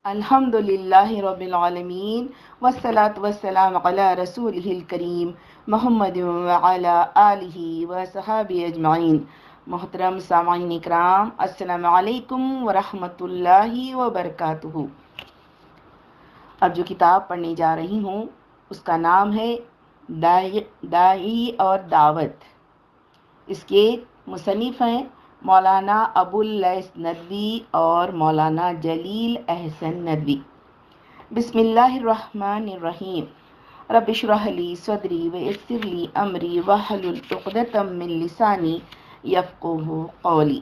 الحمد للہ رب العالمین والصلاة والسلام علی رسولہ الکریم محمد وعلی آلہ وصحابہ اجمعین۔ محترم سامعین اکرام، السلام علیکم ورحمۃ اللہ وبرکاتہ۔ اب جو کتاب پڑھنے جا رہی ہوں اس کا نام ہے داعی اور دعوت۔ اس کے مصنف ہیں مولانا ابو اللیث ندوی اور مولانا جلیل احسن ندوی۔ بسم اللہ الرحمن الرحیم۔ رب اشرح لی صدری ویسر لی امری واحلل عقدۃ من لسانی یفقہوا قولی۔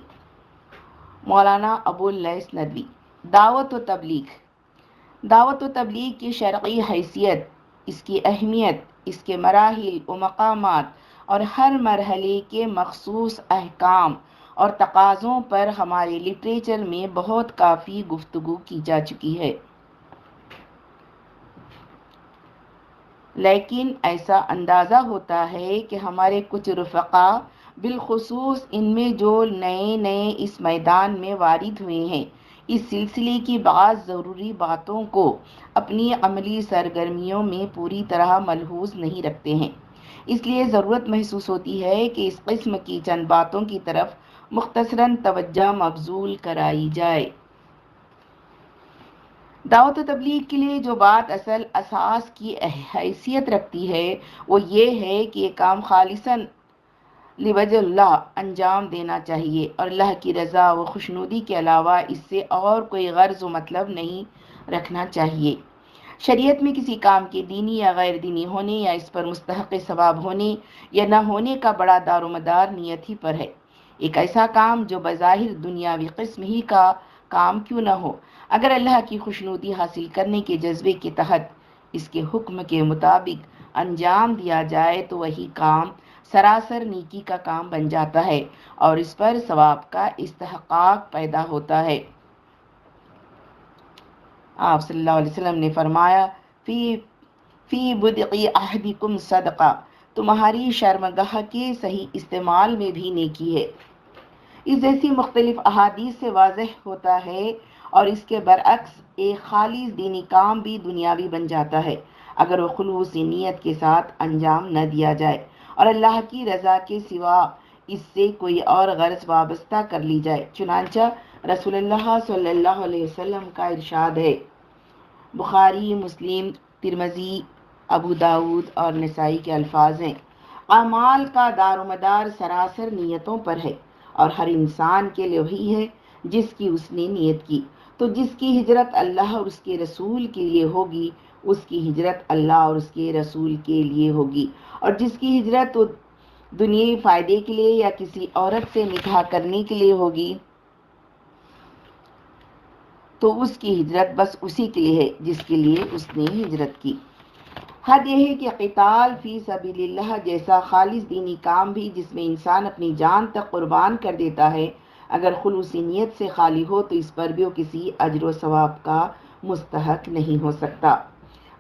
مولانا ابو اللیث ندوی۔ دعوت و تبلیغ۔ دعوت و تبلیغ کی شرعی حیثیت، اس کی اہمیت، اس کے مراحل و مقامات اور ہر مرحلے کے مخصوص احکام اور تقاضوں پر ہمارے لٹریچر میں بہت کافی گفتگو کی جا چکی ہے، لیکن ایسا اندازہ ہوتا ہے کہ ہمارے کچھ رفقا، بالخصوص ان میں جو نئے اس میدان میں وارد ہوئے ہیں، اس سلسلے کی بعض ضروری باتوں کو اپنی عملی سرگرمیوں میں پوری طرح ملحوظ نہیں رکھتے ہیں۔ اس لیے ضرورت محسوس ہوتی ہے کہ اس قسم کی چند باتوں کی طرف مختصراً توجہ مبذول کرائی جائے۔ دعوت و تبلیغ کے لیے جو بات اصل اساس کی حیثیت رکھتی ہے وہ یہ ہے کہ یہ کام خالصاً لوجہ اللہ انجام دینا چاہیے، اور اللہ کی رضا و خوشنودی کے علاوہ اس سے اور کوئی غرض و مطلب نہیں رکھنا چاہیے۔ شریعت میں کسی کام کے دینی یا غیر دینی ہونے یا اس پر مستحق ثواب ہونے یا نہ ہونے کا بڑا دار و مدار نیت ہی پر ہے۔ ایک ایسا کام جو بظاہر دنیاوی قسم ہی کا کام کیوں نہ ہو، اگر اللہ کی خوشنودی حاصل کرنے کے جذبے کے تحت اس کے حکم کے مطابق انجام دیا جائے تو وہی کام سراسر نیکی کا کام بن جاتا ہے اور اس پر ثواب کا استحقاق پیدا ہوتا ہے۔ آپ صلی اللہ علیہ وسلم نے فرمایا، فی بدع احدکم صدقہ، تمہاری شرمگاہ کے صحیح استعمال میں بھی نیکی ہے۔ اس جیسی مختلف احادیث سے واضح ہوتا ہے، اور اس کے برعکس ایک خالص دینی کام بھی دنیاوی بن جاتا ہے اگر وہ خلوصی نیت کے ساتھ انجام نہ دیا جائے اور اللہ کی رضا کے سوا اس سے کوئی اور غرض وابستہ کر لی جائے۔ چنانچہ رسول اللہ صلی اللہ علیہ وسلم کا ارشاد ہے، بخاری، مسلم، ترمذی، ابو داؤد اور نسائی کے الفاظ ہیں، اعمال کا دار و مدار سراسر نیتوں پر ہے، اور ہر انسان کے لیے وہی ہے جس کی اس نے نیت کی۔ تو جس کی ہجرت اللہ اور اس کے رسول کے لیے ہوگی، اس کی ہجرت اللہ اور اس کے رسول کے لیے ہوگی، اور جس کی ہجرت دنیاوی فائدے کے لیے یا کسی عورت سے نکاح کرنے کے لیے ہوگی تو اس کی ہجرت بس اسی کے لیے ہے جس کے لیے اس نے ہجرت کی۔ حد یہ ہے کہ قتال فی سبیل اللہ جیسا خالص دینی کام بھی جس میں انسان اپنی جان تک قربان کر دیتا ہے، اگر خلوصی نیت سے خالی ہو تو اس پر بھی وہ کسی اجر و ثواب کا مستحق نہیں ہو سکتا۔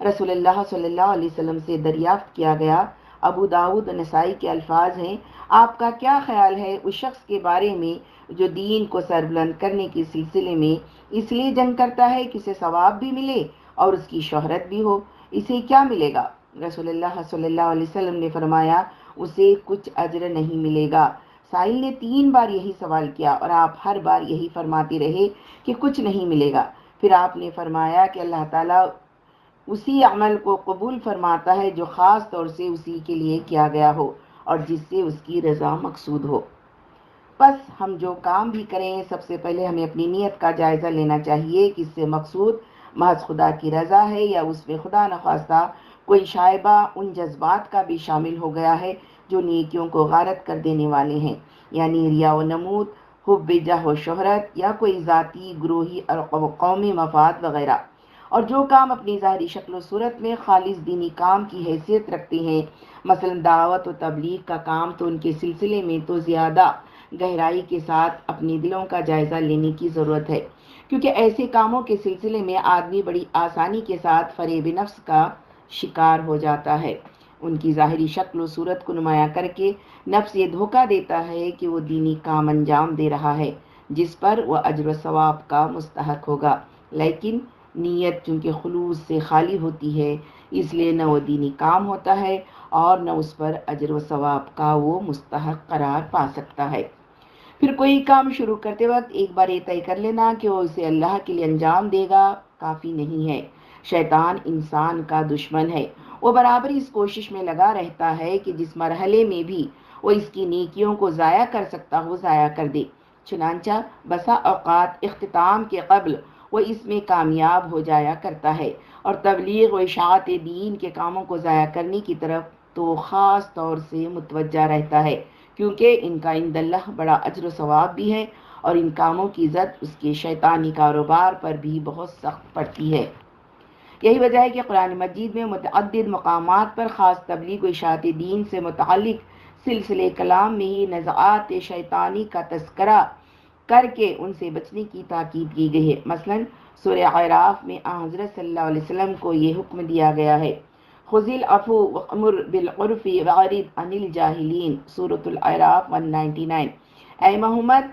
رسول اللہ صلی اللہ علیہ وسلم سے دریافت کیا گیا، ابو داؤد و نسائی کے الفاظ ہیں، آپ کا کیا خیال ہے اس شخص کے بارے میں جو دین کو سربلند کرنے کے سلسلے میں اس لیے جنگ کرتا ہے کہ اسے ثواب بھی ملے اور اس کی شہرت بھی ہو، اسے کیا ملے گا؟ رسول اللہ صلی اللہ علیہ وسلم نے فرمایا، اسے کچھ اجر نہیں ملے گا۔ سائل نے 3 بار یہی سوال کیا اور آپ ہر بار یہی فرماتے رہے کہ کچھ نہیں ملے گا۔ پھر آپ نے فرمایا کہ اللہ تعالیٰ اسی عمل کو قبول فرماتا ہے جو خاص طور سے اسی کے لیے کیا گیا ہو اور جس سے اس کی رضا مقصود ہو۔ بس ہم جو کام بھی کریں، سب سے پہلے ہمیں اپنی نیت کا جائزہ لینا چاہیے کہ اس سے مقصود محض خدا کی رضا ہے یا اس میں خدا نخواستہ کوئی شائبہ ان جذبات کا بھی شامل ہو گیا ہے جو نیکیوں کو غارت کر دینے والے ہیں، یعنی ریا و نمود، حب جاہ و شہرت، یا کوئی ذاتی، گروہی اور قومی مفاد وغیرہ۔ اور جو کام اپنی ظاہری شکل و صورت میں خالص دینی کام کی حیثیت رکھتے ہیں، مثلا دعوت و تبلیغ کا کام، تو ان کے سلسلے میں تو زیادہ گہرائی کے ساتھ اپنے دلوں کا جائزہ لینے کی ضرورت ہے، کیونکہ ایسے کاموں کے سلسلے میں آدمی بڑی آسانی کے ساتھ فریب نفس کا شکار ہو جاتا ہے۔ ان کی ظاہری شکل و صورت کو نمایاں کر کے نفس یہ دھوکہ دیتا ہے کہ وہ دینی کام انجام دے رہا ہے جس پر وہ اجر و ثواب کا مستحق ہوگا، لیکن نیت چونکہ خلوص سے خالی ہوتی ہے، اس لیے نہ وہ دینی کام ہوتا ہے اور نہ اس پر اجر و ثواب کا وہ مستحق قرار پا سکتا ہے۔ پھر کوئی کام شروع کرتے وقت ایک بار یہ طے کر لینا کہ وہ اسے اللہ کے لیے انجام دے گا کافی نہیں ہے۔ شیطان انسان کا دشمن ہے، وہ برابر اس کوشش میں لگا رہتا ہے کہ جس مرحلے میں بھی وہ اس کی نیکیوں کو ضائع کر سکتا ہو ضائع کر دے۔ چنانچہ بسا اوقات اختتام کے قبل وہ اس میں کامیاب ہو جایا کرتا ہے، اور تبلیغ و اشاعت دین کے کاموں کو ضائع کرنے کی طرف تو خاص طور سے متوجہ رہتا ہے، کیونکہ ان کا عند اللہ بڑا اجر و ثواب بھی ہے، اور ان کاموں کی زد اس کے شیطانی کاروبار پر بھی بہت سخت پڑتی ہے۔ یہی وجہ ہے کہ قرآن مجید میں متعدد مقامات پر خاص تبلیغ و اشاعت دین سے متعلق سلسلے کلام میں ہی نزعات شیطانی کا تذکرہ کر کے ان سے بچنے کی تاکید کی گئی ہے۔ مثلاً سورہ اعراف میں حضرت صلی اللہ علیہ وسلم کو یہ حکم دیا گیا ہے، خذ العفو وامر بالعرف واعرض عن الجاہلین، سورۃ الاعراف 199۔ اے محمد،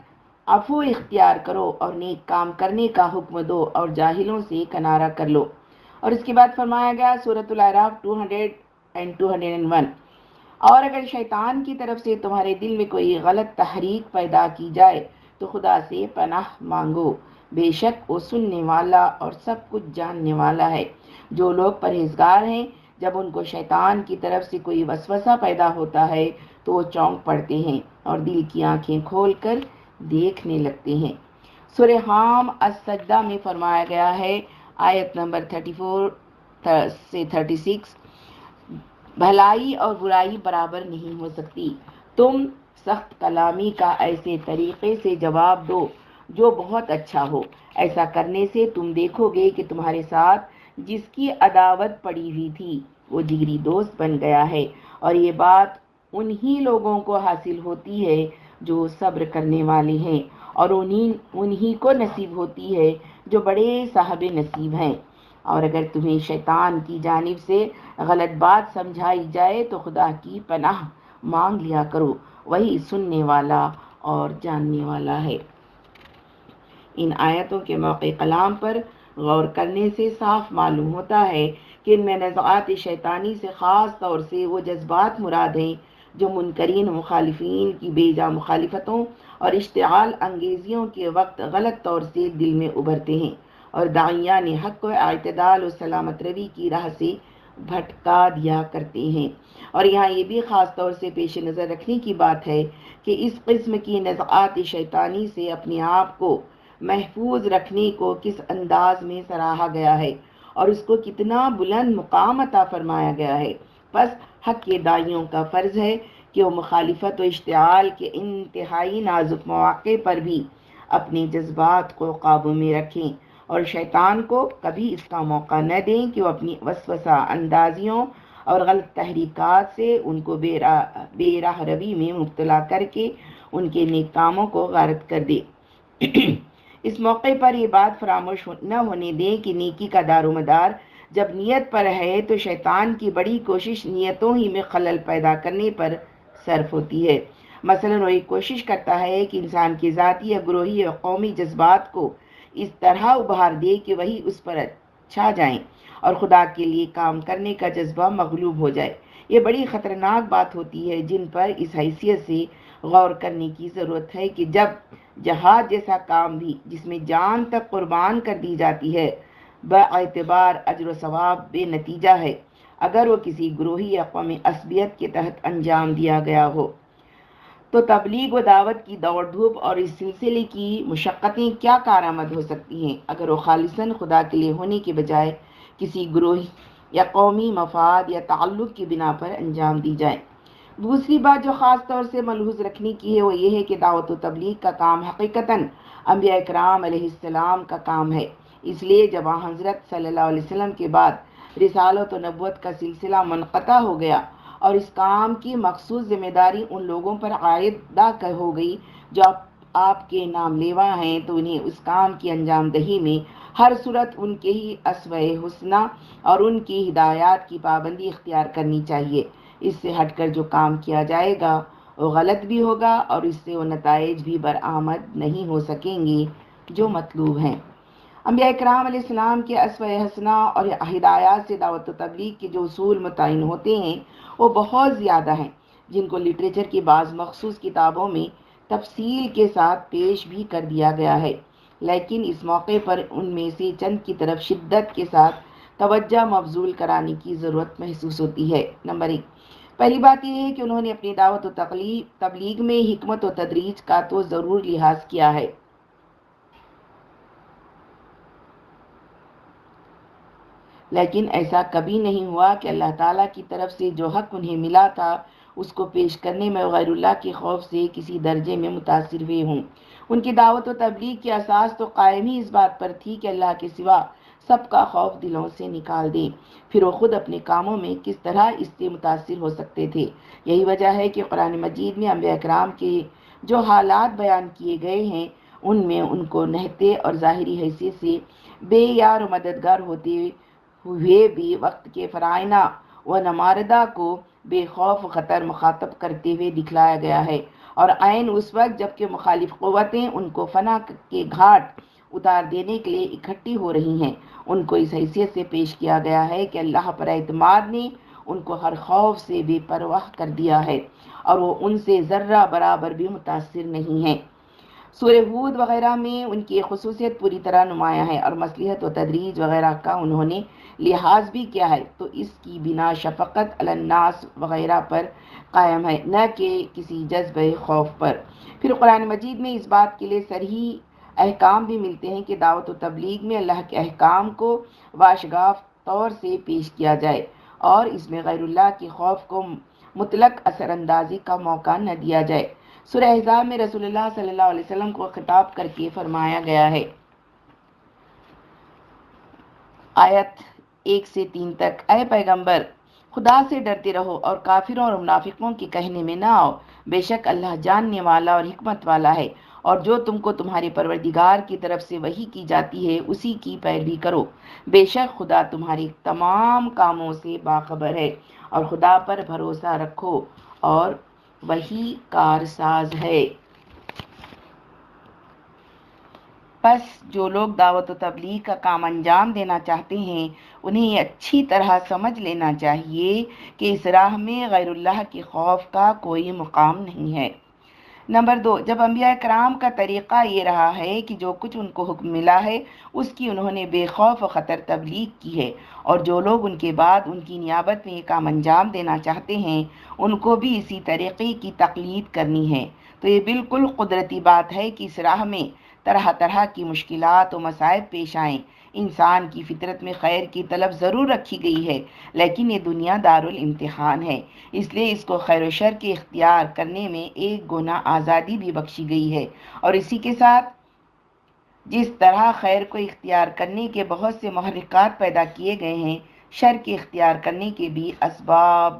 عفو اختیار کرو اور نیک کام کرنے کا حکم دو اور جاہلوں سے کنارہ کر لو۔ اور اس کے بعد فرمایا گیا سورۃ الاعراف 200 and 201، اور اگر شیطان کی طرف سے تمہارے دل میں کوئی غلط تحریک پیدا کی جائے تو خدا سے پناہ مانگو، بے شک وہ سننے والا اور سب کچھ جاننے والا ہے۔ جو لوگ پرہیزگار ہیں، جب ان کو شیطان کی طرف سے کوئی وسوسہ پیدا ہوتا ہے تو وہ چونک پڑتے ہیں اور دل کی آنکھیں کھول کر دیکھنے لگتے ہیں۔ سورہ حام السجدہ میں فرمایا گیا ہے، آیت نمبر 34 سے 36، بھلائی اور برائی برابر نہیں ہو سکتی، تم سخت کلامی کا ایسے طریقے سے جواب دو جو بہت اچھا ہو، ایسا کرنے سے تم دیکھو گے کہ تمہارے ساتھ جس کی عداوت پڑی ہوئی تھی وہ جگری دوست بن گیا ہے، اور یہ بات انہی لوگوں کو حاصل ہوتی ہے جو صبر کرنے والے ہیں، اور انہی کو نصیب ہوتی ہے جو بڑے صاحب نصیب ہیں۔ اور اگر تمہیں شیطان کی جانب سے غلط بات سمجھائی جائے تو خدا کی پناہ مانگ لیا کرو، وہی سننے والا اور جاننے والا ہے۔ ان آیتوں کے موقع کلام پر غور کرنے سے صاف معلوم ہوتا ہے کہ ان میں نزعات شیطانی سے خاص طور سے وہ جذبات مراد ہیں جو منکرین مخالفین کی بے جا مخالفتوں اور اشتعال انگیزیوں کے وقت غلط طور سے دل میں ابھرتے ہیں اور داعیان حق کو اعتدال و سلامت روی کی راہ سے بھٹکا دیا کرتے ہیں۔ اور یہاں یہ بھی خاص طور سے پیش نظر رکھنے کی بات ہے کہ اس قسم کی نزعات شیطانی سے اپنے آپ کو محفوظ رکھنے کو کس انداز میں سراہا گیا ہے اور اس کو کتنا بلند مقام عطا فرمایا گیا ہے۔ پس حق کے داعیوں کا فرض ہے کہ وہ مخالفت و اشتعال کے انتہائی نازک مواقع پر بھی اپنے جذبات کو قابو میں رکھیں اور شیطان کو کبھی اس کا موقع نہ دیں کہ وہ اپنی وسوسہ اندازیوں اور غلط تحریکات سے ان کو بے راہ روی میں مبتلا کر کے ان کے نیک کاموں کو غارت کر دے۔ اس موقع پر یہ بات فراموش نہ ہونے دیں کہ نیکی کا دار و مدار جب نیت پر ہے تو شیطان کی بڑی کوشش نیتوں ہی میں خلل پیدا کرنے پر صرف ہوتی ہے۔ مثلاً وہ ایک کوشش کرتا ہے کہ انسان کے ذاتی یا گروہی یا قومی جذبات کو اس طرح ابھار دے کہ وہی اس پر چھا جائیں اور خدا کے لیے کام کرنے کا جذبہ مغلوب ہو جائے۔ یہ بڑی خطرناک بات ہوتی ہے جن پر اس حیثیت سے غور کرنے کی ضرورت ہے کہ جب جہاد جیسا کام بھی جس میں جان تک قربان کر دی جاتی ہے باعتبار اجر و ثواب بے نتیجہ ہے اگر وہ کسی گروہی یا قومی عصبیت کے تحت انجام دیا گیا ہو، تو تبلیغ و دعوت کی دوڑ دھوپ اور اس سلسلے کی مشقتیں کیا کارآمد ہو سکتی ہیں اگر وہ خالصاً خدا کے لیے ہونے کے بجائے کسی گروہی یا قومی مفاد یا تعلق کی بنا پر انجام دی جائے۔ دوسری بات جو خاص طور سے ملحوظ رکھنے کی ہے وہ یہ ہے کہ دعوت و تبلیغ کا کام حقیقتاً انبیاء اکرام علیہ السلام کا کام ہے۔ اس لیے جب حضرت صلی اللہ علیہ وسلم کے بعد رسالت و نبوت کا سلسلہ منقطع ہو گیا اور اس کام کی مخصوص ذمہ داری ان لوگوں پر عائدہ ہو گئی جو آپ کے نام لیوا ہیں، تو انہیں اس کام کی انجام دہی میں ہر صورت ان کے ہی اسوہ حسنہ اور ان کی ہدایات کی پابندی اختیار کرنی چاہیے۔ اس سے ہٹ کر جو کام کیا جائے گا وہ غلط بھی ہوگا اور اس سے وہ نتائج بھی برآمد نہیں ہو سکیں گے جو مطلوب ہیں۔ انبیاء کرام علیہ السلام کے اسوہ حسنہ اور ہدایات سے دعوت و تبلیغ کے جو اصول متعین ہوتے ہیں وہ بہت زیادہ ہیں، جن کو لٹریچر کی بعض مخصوص کتابوں میں تفصیل کے ساتھ پیش بھی کر دیا گیا ہے، لیکن اس موقع پر ان میں سے چند کی طرف شدت کے ساتھ توجہ مبذول کرانے کی ضرورت محسوس ہوتی ہے۔ نمبر 1، پہلی بات یہ ہے کہ انہوں نے اپنی دعوت و تبلیغ میں حکمت و تدریج کا تو ضرور لحاظ کیا ہے، لیکن ایسا کبھی نہیں ہوا کہ اللہ تعالیٰ کی طرف سے جو حق انہیں ملا تھا اس کو پیش کرنے میں غیر اللہ کے خوف سے کسی درجے میں متاثر ہوئے ہوں۔ ان کی دعوت و تبلیغ کی اساس تو قائم ہی اس بات پر تھی کہ اللہ کے سوا سب کا خوف دلوں سے نکال دیں، پھر وہ خود اپنے کاموں میں کس طرح اس سے متاثر ہو سکتے تھے۔ یہی وجہ ہے کہ قرآن مجید میں انبیاء کرام کے جو حالات بیان کیے گئے ہیں ان میں ان کو نہتے اور ظاہری حیثیت سے بے یار و مددگار ہوتے ہوئے بھی وقت کے فرائض و نماردہ کو بے خوف و خطر مخاطب کرتے ہوئے دکھلایا گیا ہے، اور عین اس وقت جبکہ مخالف قوتیں ان کو فنا کے گھاٹ اتار دینے کے لیے اکٹھی ہو رہی ہیں، ان کو اس حیثیت سے پیش کیا گیا ہے کہ اللہ پر اعتماد نے ان کو ہر خوف سے بے پرواہ کر دیا ہے اور وہ ان سے ذرہ برابر بھی متاثر نہیں ہیں۔ سورہ ہود وغیرہ میں ان کی خصوصیت پوری طرح نمایاں ہے، اور مصلحت و تدریج وغیرہ کا انہوں نے لحاظ بھی کیا ہے تو اس کی بنا شفقت علی الناس وغیرہ پر قائم ہے، نہ کہ کسی جذبہ خوف پر۔ پھر قرآن مجید میں اس بات کے لیے صریح احکام بھی ملتے ہیں کہ دعوت و تبلیغ میں اللہ کے احکام کو واشگاف طور سے پیش کیا جائے اور اس میں غیر اللہ کے خوف کو مطلق اثر اندازی کا موقع نہ دیا جائے۔ سورہ احزاب میں رسول اللہ صلی اللہ علیہ وسلم کو خطاب کر کے فرمایا گیا ہے، آیت 1 سے 3 تک، اے پیغمبر خدا سے ڈرتے رہو اور کافروں اور منافقوں کے کہنے میں نہ آؤ، بے شک اللہ جاننے والا اور حکمت والا ہے، اور جو تم کو تمہارے پروردگار کی طرف سے وحی کی جاتی ہے اسی کی پیروی کرو، بے شک خدا تمہارے تمام کاموں سے باخبر ہے، اور خدا پر بھروسہ رکھو اور وہی کارساز ہے۔ بس جو لوگ دعوت و تبلیغ کا کام انجام دینا چاہتے ہیں انہیں یہ اچھی طرح سمجھ لینا چاہیے کہ اس راہ میں غیر اللہ کے خوف کا کوئی مقام نہیں ہے۔ نمبر 2، جب انبیاء کرام کا طریقہ یہ رہا ہے کہ جو کچھ ان کو حکم ملا ہے اس کی انہوں نے بے خوف و خطر تبلیغ کی ہے، اور جو لوگ ان کے بعد ان کی نیابت میں یہ کام انجام دینا چاہتے ہیں ان کو بھی اسی طریقے کی تقلید کرنی ہے، تو یہ بالکل قدرتی بات ہے کہ اس راہ میں طرح طرح کی مشکلات و مصائب پیش آئیں۔ انسان کی فطرت میں خیر کی طلب ضرور رکھی گئی ہے، لیکن یہ دنیا دارالامتحان ہے، اس لیے اس کو خیر و شر کے اختیار کرنے میں ایک گنا آزادی بھی بخشی گئی ہے، اور اسی کے ساتھ جس طرح خیر کو اختیار کرنے کے بہت سے محرکات پیدا کیے گئے ہیں، شر کے اختیار کرنے کے بھی اسباب،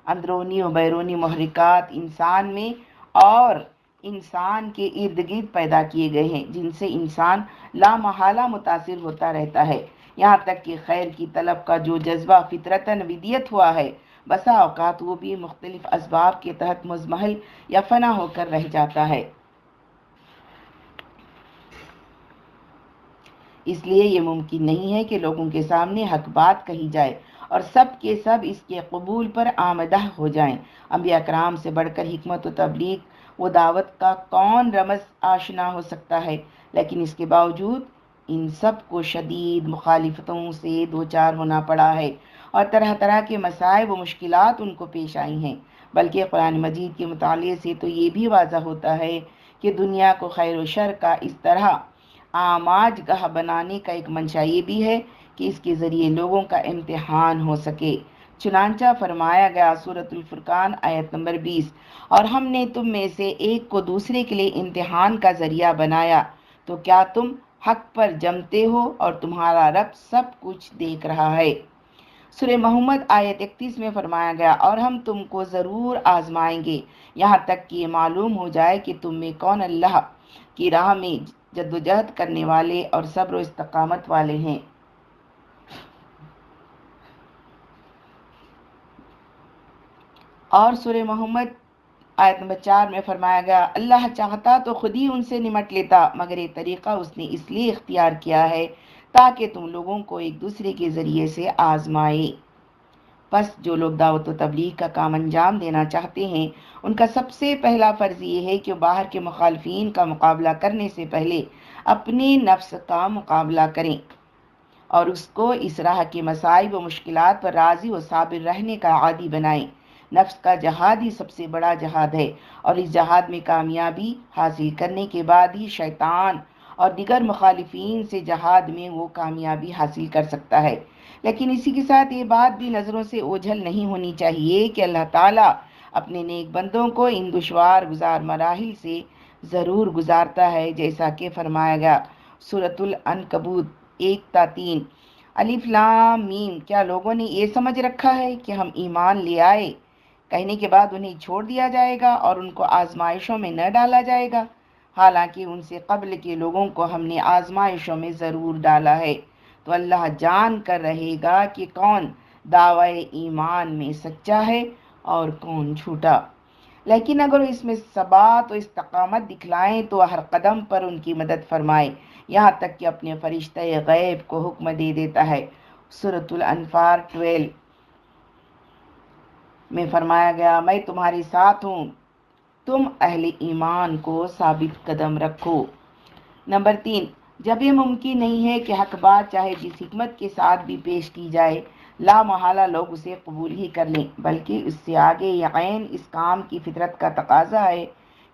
اندرونی و بیرونی محرکات انسان میں اور انسان کے ارد گرد پیدا کیے گئے ہیں، جن سے انسان لامحالہ متاثر ہوتا رہتا ہے، یہاں تک کہ خیر کی طلب کا جو جذبہ فطرتاً ودیت ہوا ہے بسا اوقات وہ بھی مختلف اسباب کے تحت مضمحل یا فنا ہو کر رہ جاتا ہے۔ اس لیے یہ ممکن نہیں ہے کہ لوگوں کے سامنے حق بات کہی جائے اور سب کے سب اس کے قبول پر آمدہ ہو جائیں۔ انبیاء کرام سے بڑھ کر حکمت و تبلیغ و دعوت کا کون رمز آشنا ہو سکتا ہے، لیکن اس کے باوجود ان سب کو شدید مخالفتوں سے دوچار ہونا پڑا ہے اور طرح طرح کے مسائب و مشکلات ان کو پیش آئی ہیں، بلکہ قرآن مجید کے مطالعے سے تو یہ بھی واضح ہوتا ہے کہ دنیا کو خیر و شر کا اس طرح آماج گاہ بنانے کا ایک منشا یہ بھی ہے کہ اس کے ذریعے لوگوں کا امتحان ہو سکے۔ چنانچہ فرمایا گیا سورۃ الفرقان آیت نمبر 20، اور ہم نے تم میں سے ایک کو دوسرے کے لیے امتحان کا ذریعہ بنایا، تو کیا تم حق پر جمتے ہو اور تمہارا رب سب کچھ دیکھ رہا ہے۔ سورہ محمد آیت 31 میں فرمایا گیا، اور ہم تم کو ضرور آزمائیں گے یہاں تک کہ یہ معلوم ہو جائے کہ تم میں کون اللہ کی راہ میں جدوجہد کرنے والے اور صبر و استقامت والے ہیں۔ اور سورہ محمد آیت نمبر 4 میں فرمایا گیا اللہ چاہتا تو خود ہی ان سے نمٹ لیتا، مگر یہ طریقہ اس نے اس لیے اختیار کیا ہے تاکہ تم لوگوں کو ایک دوسرے کے ذریعے سے آزمائے۔ پس جو لوگ دعوت و تبلیغ کا کام انجام دینا چاہتے ہیں ان کا سب سے پہلا فرض یہ ہے کہ باہر کے مخالفین کا مقابلہ کرنے سے پہلے اپنے نفس کا مقابلہ کریں اور اس کو اس راہ کے مصائب و مشکلات پر راضی و صابر رہنے کا عادی بنائیں۔ نفس کا جہاد ہی سب سے بڑا جہاد ہے اور اس جہاد میں کامیابی حاصل کرنے کے بعد ہی شیطان اور دیگر مخالفین سے جہاد میں وہ کامیابی حاصل کر سکتا ہے۔ لیکن اسی کے ساتھ یہ بات بھی نظروں سے اوجھل نہیں ہونی چاہیے کہ اللہ تعالیٰ اپنے نیک بندوں کو ان دشوار گزار مراحل سے ضرور گزارتا ہے، جیسا کہ فرمایا گیا سورۃ العنکبوت 1-3 الف لام میم۔ کیا لوگوں نے یہ سمجھ رکھا ہے کہ ہم ایمان لے آئے کہنے کے بعد انہیں چھوڑ دیا جائے گا اور ان کو آزمائشوں میں نہ ڈالا جائے گا؟ حالانکہ ان سے قبل کے لوگوں کو ہم نے آزمائشوں میں ضرور ڈالا ہے۔ تو اللہ جان کر رہے گا کہ کون دعوی ایمان میں سچا ہے اور کون جھوٹا۔ لیکن اگر اس میں ثبات و استقامت دکھلائیں تو ہر قدم پر ان کی مدد فرمائے، یہاں تک کہ اپنے فرشتہ غیب کو حکم دے دیتا ہے۔ سورۃ الانفال 12 میں فرمایا گیا میں تمہارے ساتھ ہوں، تم اہل ایمان کو ثابت قدم رکھو۔ نمبر 3، جب یہ ممکن نہیں ہے کہ حق بات چاہے جس حکمت کے ساتھ بھی پیش کی جائے لا محالہ لوگ اسے قبول ہی کر لیں، بلکہ اس سے آگے یقین اس کام کی فطرت کا تقاضا ہے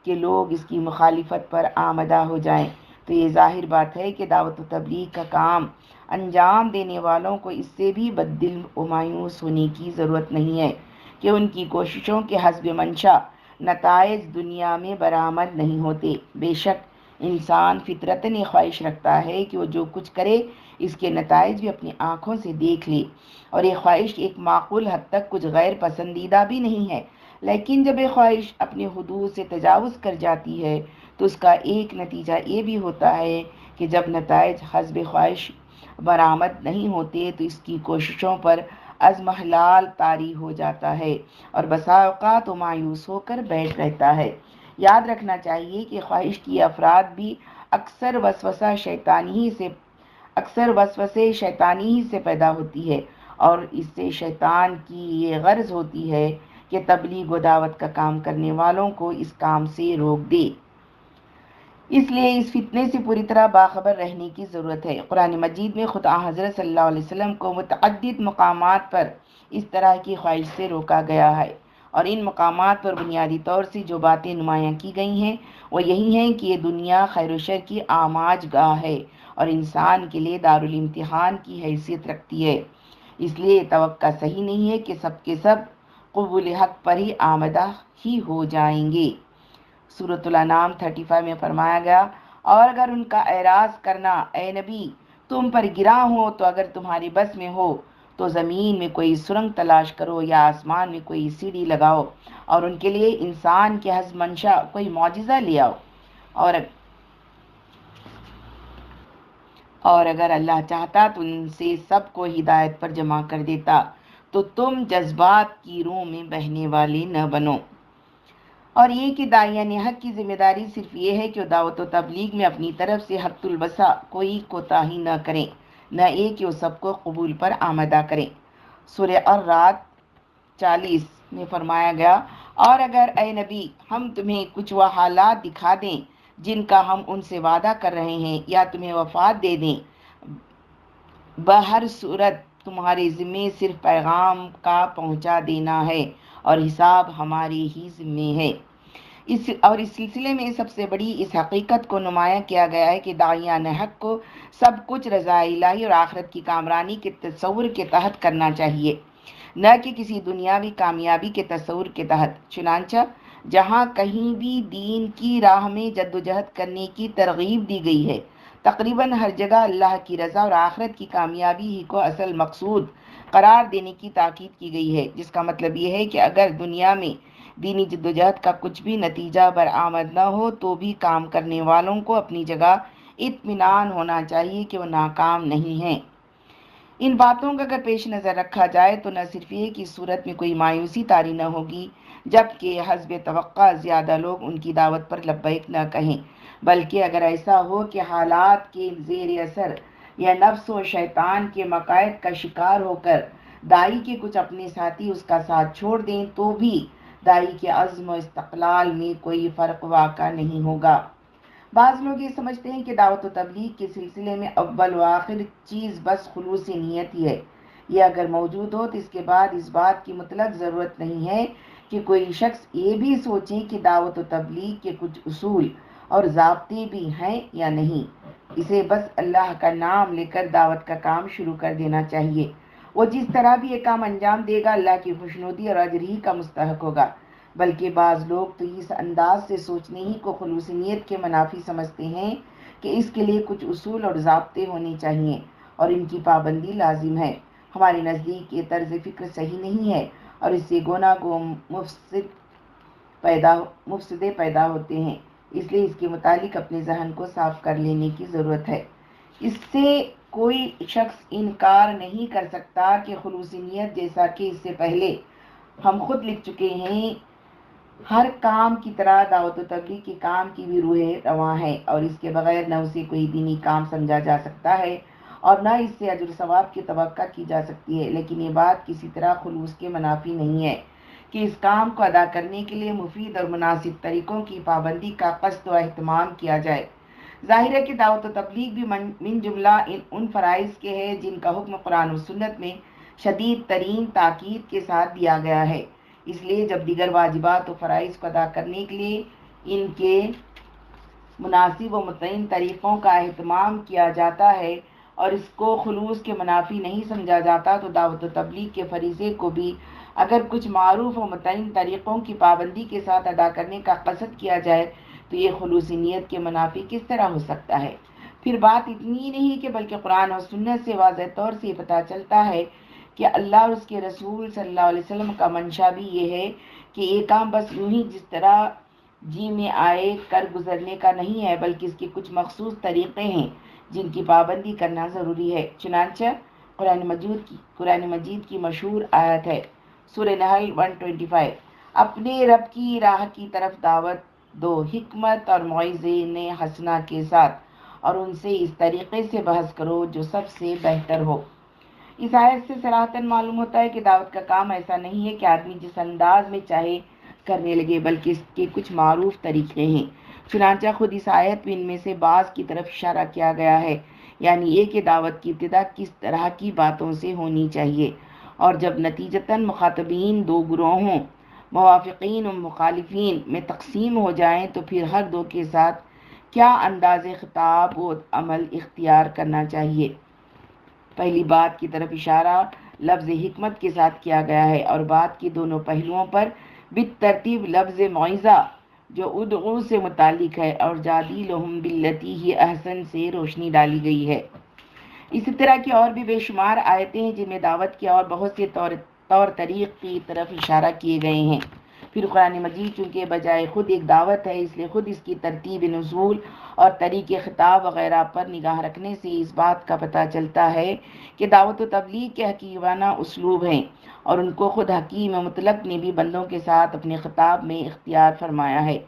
کہ لوگ اس کی مخالفت پر آمادہ ہو جائیں، تو یہ ظاہر بات ہے کہ دعوت و تبلیغ کا کام انجام دینے والوں کو اس سے بھی بددل و مایوس ہونے کی ضرورت نہیں ہے کہ ان کی کوششوں کے حسب منشا نتائج دنیا میں برآمد نہیں ہوتے۔ بے شک انسان فطرتاً یہ خواہش رکھتا ہے کہ وہ جو کچھ کرے اس کے نتائج بھی اپنی آنکھوں سے دیکھ لے، اور یہ خواہش ایک معقول حد تک کچھ غیر پسندیدہ بھی نہیں ہے، لیکن جب یہ خواہش اپنے حدود سے تجاوز کر جاتی ہے تو اس کا ایک نتیجہ یہ بھی ہوتا ہے کہ جب نتائج حسب خواہش برآمد نہیں ہوتے تو اس کی کوششوں پر عزم حلال طاری ہو جاتا ہے اور بسا اوقات وہ مایوس ہو کر بیٹھ رہتا ہے۔ یاد رکھنا چاہیے کہ خواہش کی افراد بھی اکثر وسوسے شیطانی ہی سے پیدا ہوتی ہے، اور اس سے شیطان کی یہ غرض ہوتی ہے کہ تبلیغ و دعوت کا کام کرنے والوں کو اس کام سے روک دے۔ اس لیے اس فتنے سے پوری طرح باخبر رہنے کی ضرورت ہے۔ قرآن مجید میں خود حضرت صلی اللہ علیہ وسلم کو متعدد مقامات پر اس طرح کی خواہش سے روکا گیا ہے، اور ان مقامات پر بنیادی طور سے جو باتیں نمایاں کی گئی ہیں وہ یہی ہیں کہ یہ دنیا خیر و شر کی آماج گاہ ہے اور انسان کے لیے دارالامتحان کی حیثیت رکھتی ہے، اس لیے توقع صحیح نہیں ہے کہ سب کے سب قبول حق پر ہی آمدہ ہی ہو جائیں گے۔ سورۃ الانعام 35 میں فرمایا گیا اور اگر ان کا اعراض کرنا اے نبی تم پر گراں ہو تو اگر تمہاری بس میں ہو تو زمین میں کوئی سرنگ تلاش کرو یا آسمان میں کوئی سیڑھی لگاؤ اور ان کے لیے انسان کے حسب منشا کوئی معجزہ لے آؤ، اور اگر اللہ چاہتا تو ان سے سب کو ہدایت پر جمع کر دیتا، تو تم جذبات کی روح میں بہنے والے نہ بنو۔ اور یہ کہ داعیان حق کی ذمہ داری صرف یہ ہے کہ وہ دعوت و تبلیغ میں اپنی طرف سے حد الوسع کوئی کوتاہی نہ کریں، نہ یہ کہ وہ سب کو قبول پر آمادہ کریں۔ سورہ الرعد 40 میں فرمایا گیا اور اگر اے نبی ہم تمہیں کچھ وہ حالات دکھا دیں جن کا ہم ان سے وعدہ کر رہے ہیں یا تمہیں وفات دے دیں، بہر صورت تمہارے ذمے صرف پیغام کا پہنچا دینا ہے اور حساب ہمارے ہی ذمے ہے۔ اس سلسلے میں سب سے بڑی اس حقیقت کو نمایاں کیا گیا ہے کہ داعیان حق کو سب کچھ رضا الہی اور آخرت کی کامرانی کے تصور کے تحت کرنا چاہیے، نہ کہ کسی دنیاوی کامیابی کے تصور کے تحت۔ چنانچہ جہاں کہیں بھی دین کی راہ میں جدوجہد کرنے کی ترغیب دی گئی ہے، تقریباً ہر جگہ اللہ کی رضا اور آخرت کی کامیابی ہی کو اصل مقصود قرار دینے کی تاکید کی گئی ہے، جس کا مطلب یہ ہے کہ اگر دنیا میں دینی جدوجہد کا کچھ بھی نتیجہ برآمد نہ ہو تو بھی کام کرنے والوں کو اپنی جگہ اطمینان ہونا چاہیے کہ وہ ناکام نہیں ہیں۔ ان باتوں کا اگر پیش نظر رکھا جائے تو نہ صرف یہ کہ اس صورت میں کوئی مایوسی طاری نہ ہوگی جبکہ حسب توقع زیادہ لوگ ان کی دعوت پر لبیک نہ کہیں، بلکہ اگر ایسا ہو کہ حالات کے زیر اثر یا نفس و شیطان کے مقاصد کا شکار ہو کر دائی کے کچھ اپنے ساتھی اس کا ساتھ چھوڑ دیں تو بھی دائی کے عزم و استقلال میں کوئی فرق واقع نہیں ہوگا۔ بعض لوگ یہ سمجھتے ہیں کہ دعوت و تبلیغ کے سلسلے میں اول و آخر چیز بس خلوص نیت ہی ہے۔ یہ اگر موجود ہو تو اس کے بعد اس بات کی مطلق ضرورت نہیں ہے کہ کوئی شخص یہ بھی سوچے کہ دعوت و تبلیغ کے کچھ اصول اور ضابطے بھی ہیں یا نہیں۔ اسے بس اللہ کا نام لے کر دعوت کا کام شروع کر دینا چاہیے۔ وہ جس طرح بھی یہ کام انجام دے گا اللہ کی خوشنودی اور اجر ہی کا مستحق ہوگا، بلکہ بعض لوگ تو اس انداز سے سوچنے ہی کو خلوص نیت کے منافی سمجھتے ہیں کہ اس کے لیے کچھ اصول اور ضابطے ہونے چاہیے اور ان کی پابندی لازم ہے۔ ہمارے نزدیک یہ طرز فکر صحیح نہیں ہے اور اس سے گناہ گو مفسدے پیدا ہوتے ہیں، اس لیے اس کے متعلق اپنے ذہن کو صاف کر لینے کی ضرورت ہے۔ اس سے کوئی شخص انکار نہیں کر سکتا کہ خلوص نیت، جیسا کہ اس سے پہلے ہم خود لکھ چکے ہیں، ہر کام کی طرح دعوت و تبلیغ کے کام کی بھی روح رواں ہے اور اس کے بغیر نہ اسے کوئی دینی کام سمجھا جا سکتا ہے اور نہ اس سے اجر و ثواب کی توقع کی جا سکتی ہے۔ لیکن یہ بات کسی طرح خلوص کے منافی نہیں ہے کہ اس کام کو ادا کرنے کے لیے مفید اور مناسب طریقوں کی پابندی کا قصد و اہتمام کیا جائے۔ ظاہر ہے کہ دعوت و تبلیغ بھی من جملہ ان فرائض کے ہے جن کا حکم قرآن و سنت میں شدید ترین تاکید کے ساتھ دیا گیا ہے۔ اس لیے جب دیگر واجبات و فرائض کو ادا کرنے کے لیے ان کے مناسب و متعین طریقوں کا اہتمام کیا جاتا ہے اور اس کو خلوص کے منافی نہیں سمجھا جاتا تو دعوت و تبلیغ کے فریضے کو بھی اگر کچھ معروف و متعین طریقوں کی پابندی کے ساتھ ادا کرنے کا قصد کیا جائے تو یہ خلوص نیت کے منافی کس طرح ہو سکتا ہے؟ پھر بات اتنی ہی نہیں کہ بلکہ قرآن اور سنت سے واضح طور سے یہ پتہ چلتا ہے کہ اللہ اور اس کے رسول صلی اللہ علیہ وسلم کا منشا بھی یہ ہے کہ یہ کام بس یوں ہی جس طرح جی میں آئے کر گزرنے کا نہیں ہے، بلکہ اس کے کچھ مخصوص طریقے ہیں جن کی پابندی کرنا ضروری ہے۔ چنانچہ قرآن مجید کی مشہور آیت ہے، سورہ نحل 125، اپنے رب کی راہ کی طرف دعوت دو حکمت اور موعظہ حسنہ کے ساتھ اور ان سے اس طریقے سے بحث کرو جو سب سے بہتر ہو۔ اس آیت سے صراحتاً معلوم ہوتا ہے کہ دعوت کا کام ایسا نہیں ہے کہ آدمی جس انداز میں چاہے کرنے لگے، بلکہ اس کے کچھ معروف طریقے ہیں۔ چنانچہ خود اس آیت میں ان میں سے بعض کی طرف اشارہ کیا گیا ہے، یعنی یہ کہ دعوت کی ابتدا کس طرح کی باتوں سے ہونی چاہیے، اور جب نتیجتاً مخاطبین دو گروہوں موافقین و مخالفین میں تقسیم ہو جائیں تو پھر ہر دو کے ساتھ کیا انداز خطاب و عمل اختیار کرنا چاہیے۔ پہلی بات کی طرف اشارہ لفظ حکمت کے ساتھ کیا گیا ہے اور بات کی دونوں پہلوؤں پر بالترتیب لفظ موعظہ جو ادعو سے متعلق ہے اور جادلہم باللتی ہی احسن سے روشنی ڈالی گئی ہے۔ اسی طرح کی اور بھی بے شمار آیتیں ہیں جن میں دعوت کے اور بہت سے طور طریق کی طرف اشارہ کیے گئے ہیں۔ پھر قرآن مجید چونکہ بجائے خود ایک دعوت ہے، اس لیے خود اس کی ترتیب نزول اور طریق خطاب وغیرہ پر نگاہ رکھنے سے اس بات کا پتہ چلتا ہے کہ دعوت و تبلیغ کے حکیمانہ اسلوب ہیں اور ان کو خود حکیم مطلق نے بھی بندوں کے ساتھ اپنے خطاب میں اختیار فرمایا ہے۔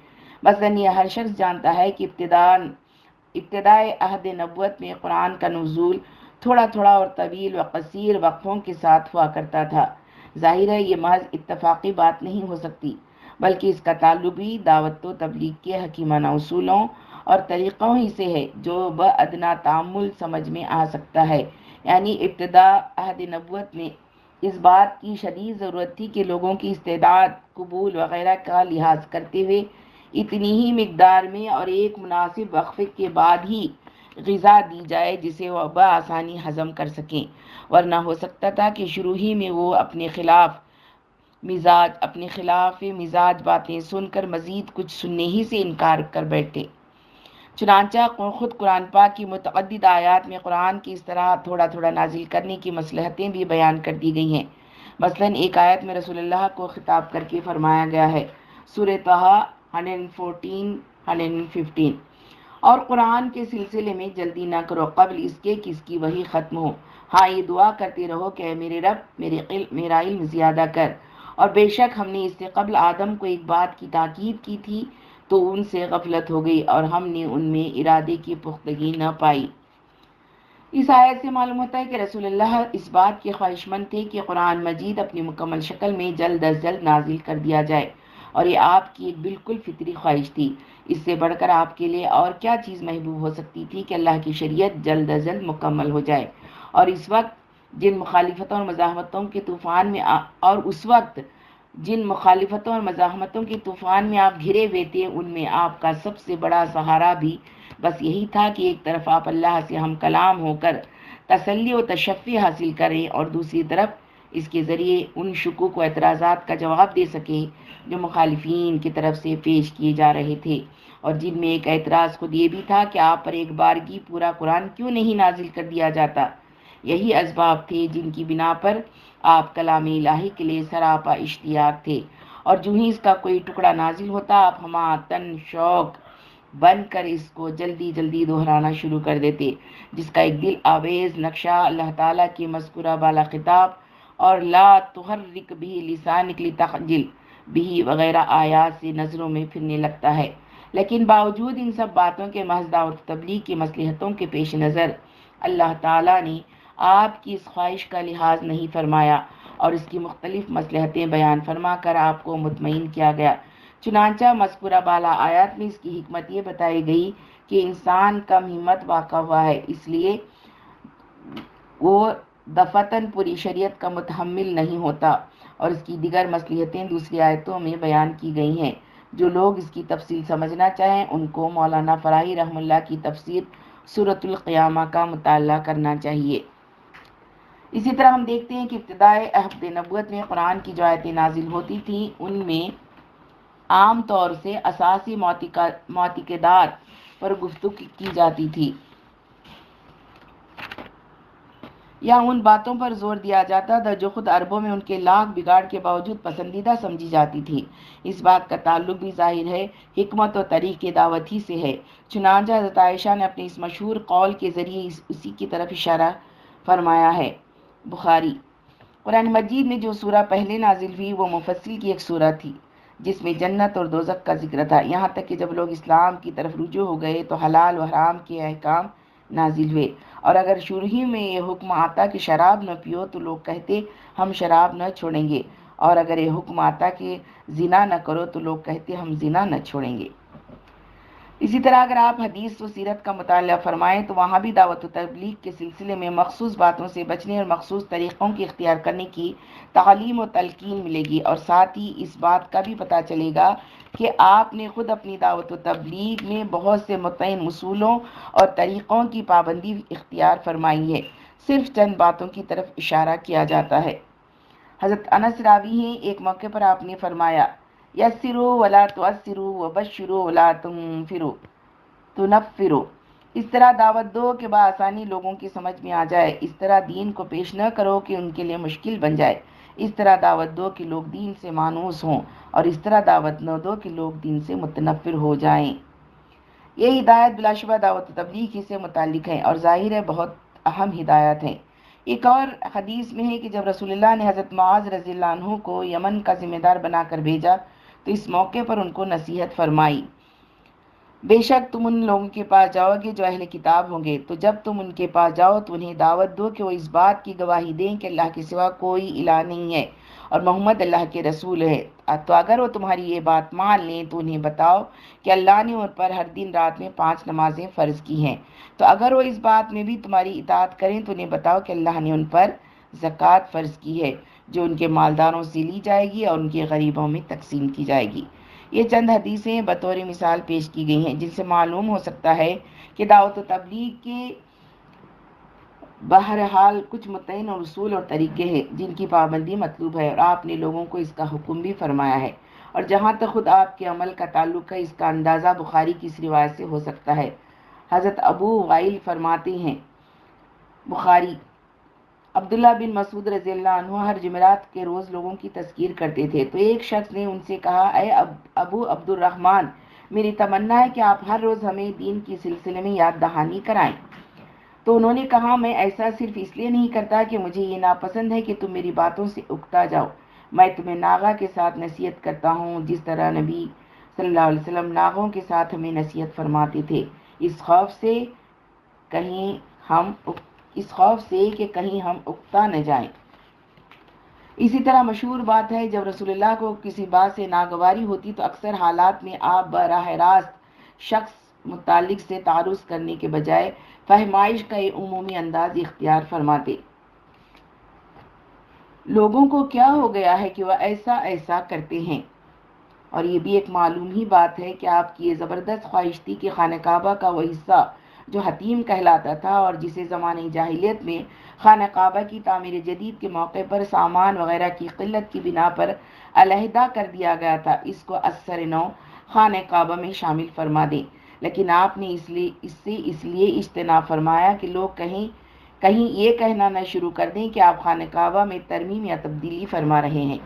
مثلاً یہ ہر شخص جانتا ہے کہ ابتدائے عہد نبوت میں قرآن کا نزول تھوڑا تھوڑا اور طویل و قصیر وقفوں کے ساتھ ہوا کرتا تھا۔ ظاہر ہے یہ محض اتفاقی بات نہیں ہو سکتی، بلکہ اس کا تعلق بھی دعوت و تبلیغ کے حکیمانہ اصولوں اور طریقوں ہی سے ہے جو بادنا تأمل سمجھ میں آ سکتا ہے۔ یعنی ابتدا عہد نبوت میں اس بات کی شدید ضرورت تھی کہ لوگوں کی استعداد، قبول وغیرہ کا لحاظ کرتے ہوئے اتنی ہی مقدار میں اور ایک مناسب وقفے کے بعد ہی غذا دی جائے جسے وہ بآسانی ہضم کر سکیں، ورنہ ہو سکتا تھا کہ شروع ہی میں وہ اپنے خلاف مزاج باتیں سن کر مزید کچھ سننے ہی سے انکار کر بیٹھے۔ چنانچہ خود قرآن پاک کی متعدد آیات میں قرآن کی اس طرح تھوڑا تھوڑا نازل کرنے کی مصلحتیں بھی بیان کر دی گئی ہیں۔ مثلاً ایک آیت میں رسول اللہ کو خطاب کر کے فرمایا گیا ہے، سورہ طٰہٰ 114-115، اور قرآن کے سلسلے میں جلدی نہ کرو قبل اس کے کہ اس کی وحی ختم ہو، ہاں یہ دعا کرتے رہو کہ اے میرے رب میرا علم زیادہ کر، اور بے شک ہم نے اس سے قبل آدم کو ایک بات کی تاکید کی تھی تو ان سے غفلت ہو گئی اور ہم نے ان میں ارادے کی پختگی نہ پائی۔ اس آیت سے معلوم ہوتا ہے کہ رسول اللہ اس بات کے خواہش مند تھے کہ قرآن مجید اپنی مکمل شکل میں جلد از جلد نازل کر دیا جائے، اور یہ آپ کی ایک بالکل فطری خواہش تھی۔ اس سے بڑھ کر آپ کے لیے اور کیا چیز محبوب ہو سکتی تھی کہ اللہ کی شریعت جلد از جلد مکمل ہو جائے، اور اس وقت جن مخالفتوں اور مزاحمتوں کے طوفان میں آپ گھرے ہوئے تھے، ان میں آپ کا سب سے بڑا سہارا بھی بس یہی تھا کہ ایک طرف آپ اللہ سے ہم کلام ہو کر تسلی و تشفی حاصل کریں، اور دوسری طرف اس کے ذریعے ان شکوک و اعتراضات کا جواب دے سکیں جو مخالفین کی طرف سے پیش کیے جا رہے تھے، اور جن میں ایک اعتراض خود یہ بھی تھا کہ آپ پر ایک بارگی پورا قرآن کیوں نہیں نازل کر دیا جاتا۔ یہی اسباب تھے جن کی بنا پر آپ کلام الہی کے لیے سراپا اشتیاق تھے، اور جو ہی اس کا کوئی ٹکڑا نازل ہوتا آپ ہما تن شوق بن کر اس کو جلدی جلدی دہرانا شروع کر دیتے، جس کا ایک دل آویز نقشہ اللہ تعالیٰ کی مذکورہ بالا خطاب اور لا تحرک بھی لسانک لتعجل بھی وغیرہ آیات سے نظروں میں پھرنے لگتا ہے۔ لیکن باوجود ان سب باتوں کے محض دعوت و تبلیغ کی مصلحتوں کے پیش نظر اللہ تعالیٰ نے آپ کی اس خواہش کا لحاظ نہیں فرمایا، اور اس کی مختلف مصلحتیں بیان فرما کر آپ کو مطمئن کیا گیا۔ چنانچہ مذکورہ بالا آیات میں اس کی حکمت یہ بتائی گئی کہ انسان کم ہمت واقع ہوا ہے، اس لیے وہ دفعتاً پوری شریعت کا متحمل نہیں ہوتا، اور اس کی دیگر مصلحتیں دوسری آیتوں میں بیان کی گئی ہیں۔ جو لوگ اس کی تفصیل سمجھنا چاہیں ان کو مولانا فراہی رحمہ اللہ کی تفسیر سورۃ القیامہ کا مطالعہ کرنا چاہیے۔ اسی طرح ہم دیکھتے ہیں کہ ابتدائے عہد نبوت میں قرآن کی جو آیتیں نازل ہوتی تھیں ان میں عام طور سے اساسی معتقدات پر گفتگو کی جاتی تھی، یا ان باتوں پر زور دیا جاتا تھا جو خود عربوں میں ان کے لاکھ بگاڑ کے باوجود پسندیدہ سمجھی جاتی تھی۔ اس بات کا تعلق بھی ظاہر ہے حکمت و طریق دعوت ہی سے ہے۔ چنانچہ حضرت عائشہ نے اپنے اس مشہور قول کے ذریعے اسی کی طرف اشارہ فرمایا ہے۔ بخاری قرآن مجید میں جو سورہ پہلے نازل ہوئی وہ مفصل کی ایک سورہ تھی جس میں جنت اور دوزخ کا ذکر تھا، یہاں تک کہ جب لوگ اسلام کی طرف رجوع ہو گئے تو حلال و حرام کے احکام نازل ہوئے، اور اگر شروع ہی میں یہ حکم آتا کہ شراب نہ پیو تو لوگ کہتے ہم شراب نہ چھوڑیں گے، اور اگر یہ حکم آتا کہ زنا نہ کرو تو لوگ کہتے ہم زنا نہ چھوڑیں گے۔ اسی طرح اگر آپ حدیث و سیرت کا مطالعہ فرمائیں تو وہاں بھی دعوت و تبلیغ کے سلسلے میں مخصوص باتوں سے بچنے اور مخصوص طریقوں کی اختیار کرنے کی تعلیم و تلقین ملے گی، اور ساتھ ہی اس بات کا بھی پتہ چلے گا کہ آپ نے خود اپنی دعوت و تبلیغ میں بہت سے متعین اصولوں اور طریقوں کی پابندی اختیار فرمائی ہے، صرف چند باتوں کی طرف اشارہ کیا جاتا ہے۔ حضرت انس راوی ہیں ایک موقع پر آپ نے فرمایا یسروا ولا تعسروا وبشروا ولا تنفروا، اس طرح دعوت دو کہ بآسانی لوگوں کی سمجھ میں آ جائے، اس طرح دین کو پیش نہ کرو کہ ان کے لیے مشکل بن جائے، اس طرح دعوت دو کہ لوگ دین سے مانوس ہوں، اور اس طرح دعوت نہ دو کہ لوگ دین سے متنفر ہو جائیں۔ یہ ہدایت بلا شبہ دعوت و تبلیغ ہی سے متعلق ہے، اور ظاہر ہے بہت اہم ہدایت ہیں۔ ایک اور حدیث میں ہے کہ جب رسول اللہ نے حضرت معاذ رضی اللہ عنہ کو یمن کا ذمہ دار بنا کر بھیجا تو اس موقع پر ان کو نصیحت فرمائی، بے شک تم ان لوگوں کے پاس جاؤ گے جو اہل کتاب ہوں گے، تو جب تم ان کے پاس جاؤ تو انہیں دعوت دو کہ وہ اس بات کی گواہی دیں کہ اللہ کے سوا کوئی الہ نہیں ہے اور محمد اللہ کے رسول ہے، تو اگر وہ تمہاری یہ بات مان لیں تو انہیں بتاؤ کہ اللہ نے ان پر ہر دن رات میں 5 نمازیں فرض کی ہیں، تو اگر وہ اس بات میں بھی تمہاری اطاعت کریں تو انہیں بتاؤ کہ اللہ نے ان پر زکوٰۃ فرض کی ہے جو ان کے مالداروں سے لی جائے گی اور ان کے غریبوں میں تقسیم کی جائے گی۔ یہ چند حدیثیں بطور مثال پیش کی گئی ہیں جن سے معلوم ہو سکتا ہے کہ دعوت و تبلیغ کے بہرحال کچھ متعین اصول اور طریقے ہیں جن کی پابندی مطلوب ہے، اور آپ نے لوگوں کو اس کا حکم بھی فرمایا ہے، اور جہاں تک خود آپ کے عمل کا تعلق ہے اس کا اندازہ بخاری کی اس روایت سے ہو سکتا ہے۔ حضرت ابو وائل فرماتے ہیں، بخاری، عبداللہ بن مسعود رضی اللہ عنہ ہر جمعرات کے روز لوگوں کی تذکیر کرتے تھے، تو ایک شخص نے ان سے کہا، اے ابو عبد الرحمن، میری تمنا ہے کہ آپ ہر روز ہمیں دین کے سلسلے میں یاد دہانی کرائیں۔ تو انہوں نے کہا میں ایسا صرف اس لیے نہیں کرتا کہ مجھے یہ ناپسند ہے کہ تم میری باتوں سے اکتا جاؤ، میں تمہیں ناغہ کے ساتھ نصیحت کرتا ہوں جس طرح نبی صلی اللہ علیہ وسلم ناغوں کے ساتھ ہمیں نصیحت فرماتے تھے، اس خوف سے کہ کہیں ہم اکتا نہ جائیں۔ اسی طرح مشہور بات ہے جب رسول اللہ کو کسی بات سے ناگواری ہوتی تو اکثر حالات میں آپ براہ راست شخص متعلق سے تعرض کرنے کے بجائے فہمائش کا یہ عمومی انداز اختیار فرماتے۔ لوگوں کو کیا ہو گیا ہے کہ وہ ایسا کرتے ہیں؟ اور یہ بھی ایک معلوم ہی بات ہے کہ آپ کی یہ زبردست خواہش تھی کہ خانہ کعبہ کا وہ حصہ جو حتیم کہلاتا تھا اور جسے زمانہ جاہلیت میں خانہ کعبہ کی تعمیر جدید کے موقع پر سامان وغیرہ کی قلت کی بنا پر علیحدہ کر دیا گیا تھا، اس کو اثر نو خانہ کعبہ میں شامل فرما دیں، لیکن آپ نے اس لیے اجتناب فرمایا کہ لوگ کہیں یہ کہنا نہ شروع کر دیں کہ آپ خانہ کعبہ میں ترمیم یا تبدیلی فرما رہے ہیں۔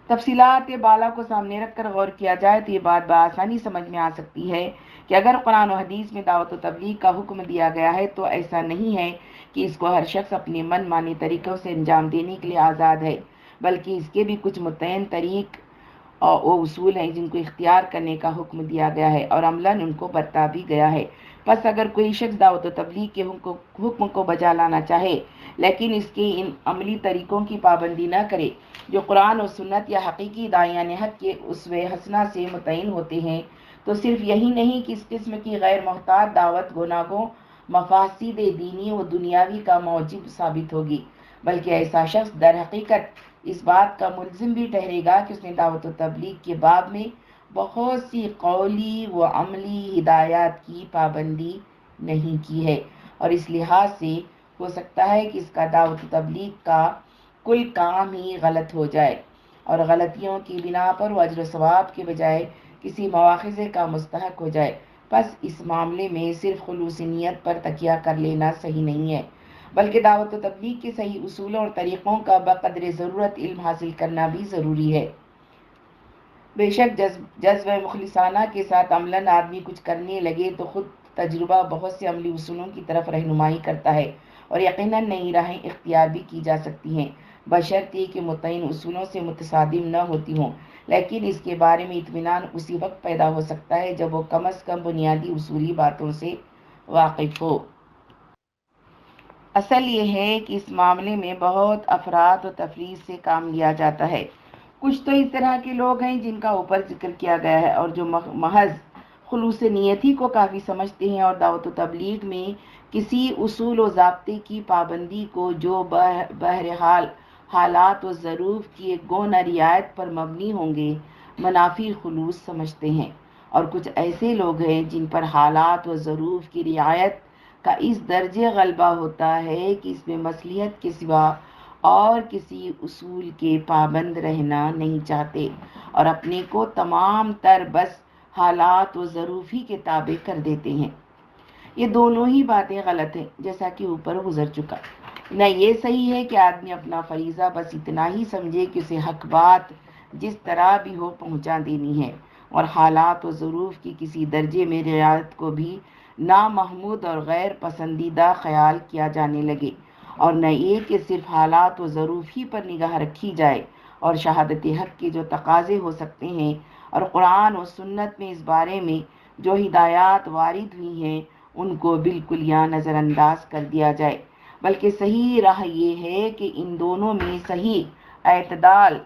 تفصیلات بالا کو سامنے رکھ کر غور کیا جائے تو یہ بات بآسانی سمجھ میں آ سکتی ہے کہ اگر قرآن و حدیث میں دعوت و تبلیغ کا حکم دیا گیا ہے تو ایسا نہیں ہے کہ اس کو ہر شخص اپنے من مانی طریقوں سے انجام دینے کے لیے آزاد ہے، بلکہ اس کے بھی کچھ متعین طریق اور اصول ہیں جن کو اختیار کرنے کا حکم دیا گیا ہے اور عملاً ان کو برتا بھی گیا ہے۔ پس اگر کوئی شخص دعوت و تبلیغ کے حکم کو بجا لانا چاہے لیکن اس کے ان عملی طریقوں کی پابندی نہ کرے جو قرآن و سنت یا حقیقی داعیان حق کے اسوہ حسنہ سے متعین ہوتے ہیں، تو صرف یہی نہیں کہ اس قسم کی غیر محتاط دعوت گناہوں مفاسد دینی و دنیاوی کا موجب ثابت ہوگی، بلکہ ایسا شخص در حقیقت اس بات کا ملزم بھی ٹھہرے گا کہ اس نے دعوت و تبلیغ کے باب میں بہت سی قولی و عملی ہدایات کی پابندی نہیں کی ہے، اور اس لحاظ سے ہو سکتا ہے کہ اس کا دعوت و تبلیغ کا کل کام ہی غلط ہو جائے اور غلطیوں کی بنا پر وہ اجر و ثواب کے بجائے کسی مواخذے کا مستحق ہو جائے۔ پس اس معاملے میں صرف خلوص نیت پر تکیہ کر لینا صحیح نہیں ہے، بلکہ دعوت و تبلیغ کے صحیح اصولوں اور طریقوں کا بقدر ضرورت علم حاصل کرنا بھی ضروری ہے۔ بے شک جذبہ مخلصانہ کے ساتھ عملاً آدمی کچھ کرنے لگے تو خود تجربہ بہت سے عملی اصولوں کی طرف رہنمائی کرتا ہے اور یقیناً نئی راہیں اختیار بھی کی جا سکتی ہیں، بشرطیہ کہ متعین اصولوں سے متصادم نہ ہوتی ہوں، لیکن اس کے بارے میں اطمینان اسی وقت پیدا ہو سکتا ہے جب وہ کم از کم بنیادی اصولی باتوں سے واقف ہو۔ اصل یہ ہے کہ اس معاملے میں بہت افراط و تفریط سے کام لیا جاتا ہے۔ کچھ تو اس طرح کے لوگ ہیں جن کا اوپر ذکر کیا گیا ہے اور جو محض خلوص نیت ہی کو کافی سمجھتے ہیں اور دعوت و تبلیغ میں کسی اصول و ضابطے کی پابندی کو جو بہرحال حالات و ظروف کی ایک گو نہ رعایت پر مبنی ہوں گے منافی خلوص سمجھتے ہیں، اور کچھ ایسے لوگ ہیں جن پر حالات و ظروف کی رعایت کا اس درجے غلبہ ہوتا ہے کہ اس میں مصلحت کے سوا اور کسی اصول کے پابند رہنا نہیں چاہتے اور اپنے کو تمام تر بس حالات و ظروف ہی کے تابع کر دیتے ہیں۔ یہ دونوں ہی باتیں غلط ہیں، جیسا کہ اوپر گزر چکا۔ نہ یہ صحیح ہے کہ آدمی اپنا فریضہ بس اتنا ہی سمجھے کہ اسے حق بات جس طرح بھی ہو پہنچا دینی ہے اور حالات و ظروف کی کسی درجے میں رعایت کو بھی نامحمود اور غیر پسندیدہ خیال کیا جانے لگے، اور نہ یہ کہ صرف حالات و ظروف ہی پر نگاہ رکھی جائے اور شہادت حق کے جو تقاضے ہو سکتے ہیں اور قرآن و سنت میں اس بارے میں جو ہدایات وارد ہوئی ہیں ان کو بالکل یا نظر انداز کر دیا جائے، بلکہ صحیح راہ یہ ہے کہ ان دونوں میں صحیح اعتدال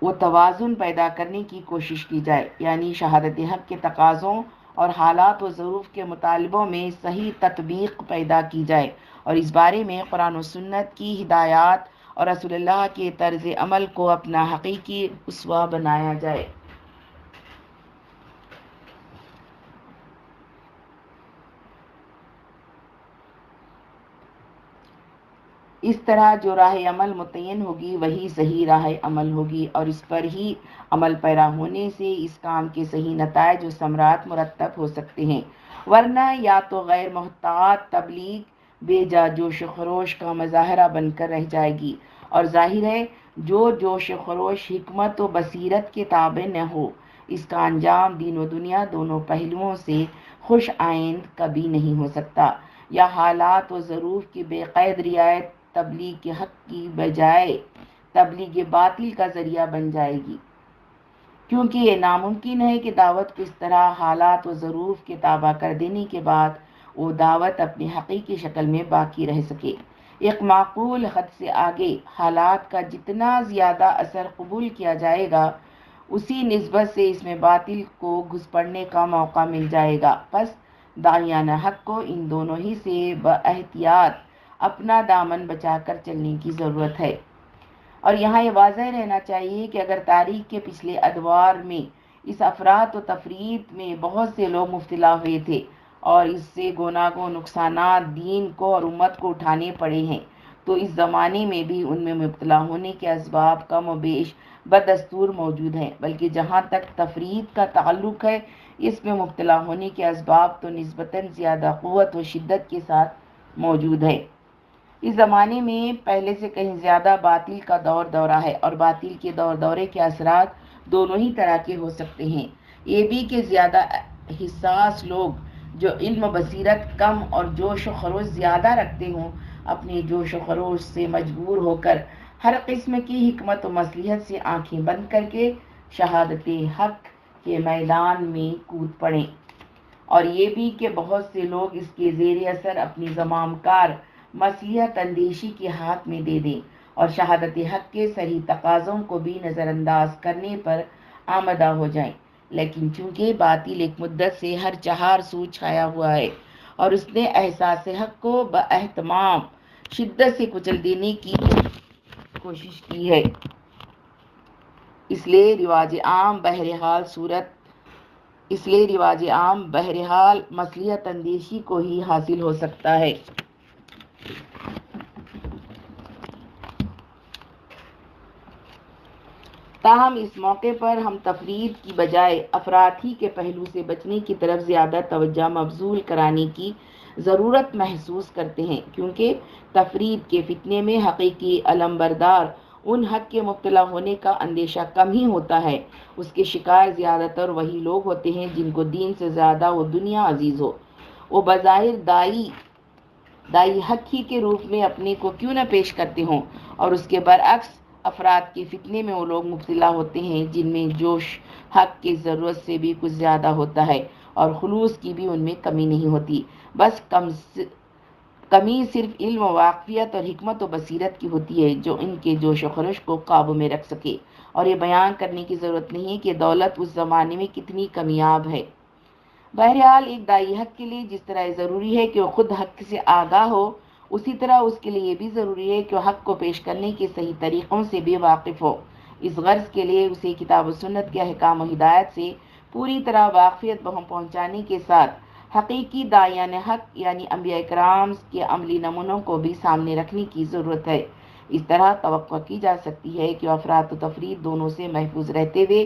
و توازن پیدا کرنے کی کوشش کی جائے، یعنی شہادت حق کے تقاضوں اور حالات و ظروف کے مطالبوں میں صحیح تطبیق پیدا کی جائے اور اس بارے میں قرآن و سنت کی ہدایات اور رسول اللہ کے طرز عمل کو اپنا حقیقی اسوہ بنایا جائے۔ اس طرح جو راہ عمل متعین ہوگی وہی صحیح راہ عمل ہوگی اور اس پر ہی عمل پیرا ہونے سے اس کام کے صحیح نتائج و ثمرات مرتب ہو سکتے ہیں، ورنہ یا تو غیر محتاط تبلیغ بے جا جوش و خروش کا مظاہرہ بن کر رہ جائے گی، اور ظاہر ہے جو جوش و خروش حکمت و بصیرت کے تابع نہ ہو اس کا انجام دین و دنیا دونوں پہلوؤں سے خوش آئند کبھی نہیں ہو سکتا، یا حالات و ظروف کی بے قید رعایت تبلیغ کے حق کی بجائے تبلیغ باطل کا ذریعہ بن جائے گی، کیونکہ یہ ناممکن ہے کہ دعوت کو اس طرح حالات و ظروف کے تابع کر دینے کے بعد وہ دعوت اپنی حقیقی شکل میں باقی رہ سکے۔ ایک معقول حد سے آگے حالات کا جتنا زیادہ اثر قبول کیا جائے گا، اسی نسبت سے اس میں باطل کو گھس پڑنے کا موقع مل جائے گا۔ پس داعیان حق کو ان دونوں ہی سے باحتیاط اپنا دامن بچا کر چلنے کی ضرورت ہے۔ اور یہاں یہ واضح رہنا چاہیے کہ اگر تاریخ کے پچھلے ادوار میں اس افراط و تفریط میں بہت سے لوگ مبتلا ہوئے تھے اور اس سے گوناگون نقصانات دین کو اور امت کو اٹھانے پڑے ہیں، تو اس زمانے میں بھی ان میں مبتلا ہونے کے اسباب کم و بیش بدستور موجود ہیں، بلکہ جہاں تک تفریط کا تعلق ہے، اس میں مبتلا ہونے کے اسباب تو نسبتاً زیادہ قوت و شدت کے ساتھ موجود ہے۔ اس زمانے میں پہلے سے کہیں زیادہ باطل کا دور دورہ ہے، اور باطل کے دور دورے کے اثرات دونوں ہی طرح کے ہو سکتے ہیں۔ یہ بھی کہ زیادہ حساس لوگ جو علم و بصیرت کم اور جوش و خروش زیادہ رکھتے ہوں، اپنے جوش و خروش سے مجبور ہو کر ہر قسم کی حکمت و مصلحت سے آنکھیں بند کر کے شہادت حق کے میدان میں کود پڑیں، اور یہ بھی کہ بہت سے لوگ اس کے زیر اثر اپنی زمام کار مصلحت اندیشی کے ہاتھ میں دے دیں اور شہادت حق کے صحیح تقاضوں کو بھی نظر انداز کرنے پر آمادہ ہو جائیں۔ لیکن چونکہ باطل ایک مدت سے ہر چہار سو چھایا ہوا ہے اور اس نے احساس حق کو باہتمام شدت سے کچل دینے کی کوشش کی ہے، اس لیے رواج عام بہرحال مصلحت اندیشی کو ہی حاصل ہو سکتا ہے۔ تاہم اس موقع پر ہم تفریط کی بجائے افراط ہی کے پہلو سے بچنے کی طرف زیادہ توجہ مبذول کرانے کی ضرورت محسوس کرتے ہیں، کیونکہ تفریط کے فتنے میں حقیقی علمبردار ان حق کے مبتلا ہونے کا اندیشہ کم ہی ہوتا ہے۔ اس کے شکار زیادہ تر وہی لوگ ہوتے ہیں جن کو دین سے زیادہ وہ دنیا عزیز ہو، وہ بظاہر دائی حق ہی کے روپ میں اپنے کو کیوں نہ پیش کرتے ہوں، اور اس کے برعکس افراد کے فتنے میں وہ لوگ مبتلا ہوتے ہیں جن میں جوش حق کی ضرورت سے بھی کچھ زیادہ ہوتا ہے اور خلوص کی بھی ان میں کمی نہیں ہوتی، بس کمی صرف علم و واقفیت اور حکمت و بصیرت کی ہوتی ہے جو ان کے جوش و خروش کو قابو میں رکھ سکے۔ اور یہ بیان کرنے کی ضرورت نہیں کہ دولت اس زمانے میں کتنی کمیاب ہے۔ بہرحال ایک داعی حق کے لیے جس طرح ضروری ہے کہ وہ خود حق سے آگاہ ہو، اسی طرح اس کے لیے یہ بھی ضروری ہے کہ وہ حق کو پیش کرنے کے صحیح طریقوں سے بھی واقف ہو۔ اس غرض کے لیے اسے کتاب و سنت کے احکام و ہدایت سے پوری طرح واقفیت بہم پہنچانے کے ساتھ حقیقی داعیان حق یعنی انبیاء کرام کے عملی نمونوں کو بھی سامنے رکھنے کی ضرورت ہے۔ اس طرح توقع کی جا سکتی ہے کہ افراط و تفریط دونوں سے محفوظ رہتے ہوئے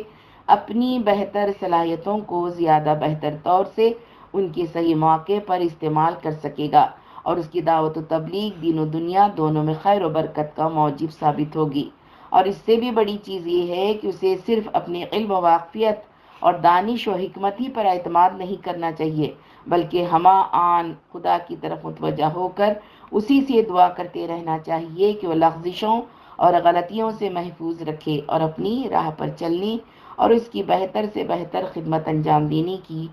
اپنی بہتر صلاحیتوں کو زیادہ بہتر طور سے ان کے صحیح موقع پر استعمال کر سکے گا، اور اس کی دعوت و تبلیغ دین و دنیا دونوں میں خیر و برکت کا موجب ثابت ہوگی۔ اور اس سے بھی بڑی چیز یہ ہے کہ اسے صرف اپنے علم و واقفیت اور دانش و حکمت ہی پر اعتماد نہیں کرنا چاہیے، بلکہ ہمہ آن خدا کی طرف متوجہ ہو کر اسی سے دعا کرتے رہنا چاہیے کہ وہ لغزشوں اور غلطیوں سے محفوظ رکھے اور اپنی راہ پر چلنے اور اس کی بہتر سے بہتر خدمت انجام دینے کی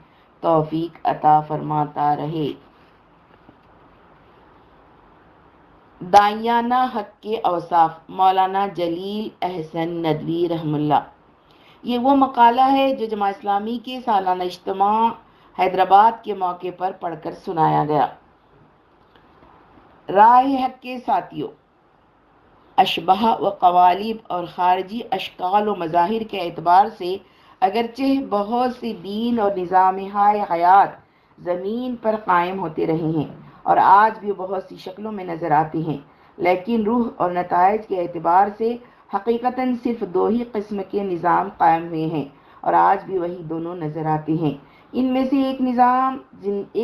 توفیق عطا فرماتا رہے۔ داعیانہ حق کے اوصاف، مولانا جلیل احسن ندوی رحمہ اللہ۔ یہ وہ مقالہ ہے جو جماعت اسلامی کے سالانہ اجتماع حیدرآباد کے موقع پر پڑھ کر سنایا گیا۔ راہ حق کے ساتھیوں، اشباہ و قوالب اور خارجی اشکال و مظاہر کے اعتبار سے اگرچہ بہت سے دین اور نظام حیات زمین پر قائم ہوتے رہے ہیں اور آج بھی بہت سی شکلوں میں نظر آتے ہیں، لیکن روح اور نتائج کے اعتبار سے حقیقتاً صرف دو ہی قسم کے نظام قائم ہوئے ہیں اور آج بھی وہی دونوں نظر آتے ہیں۔ ان میں سے ایک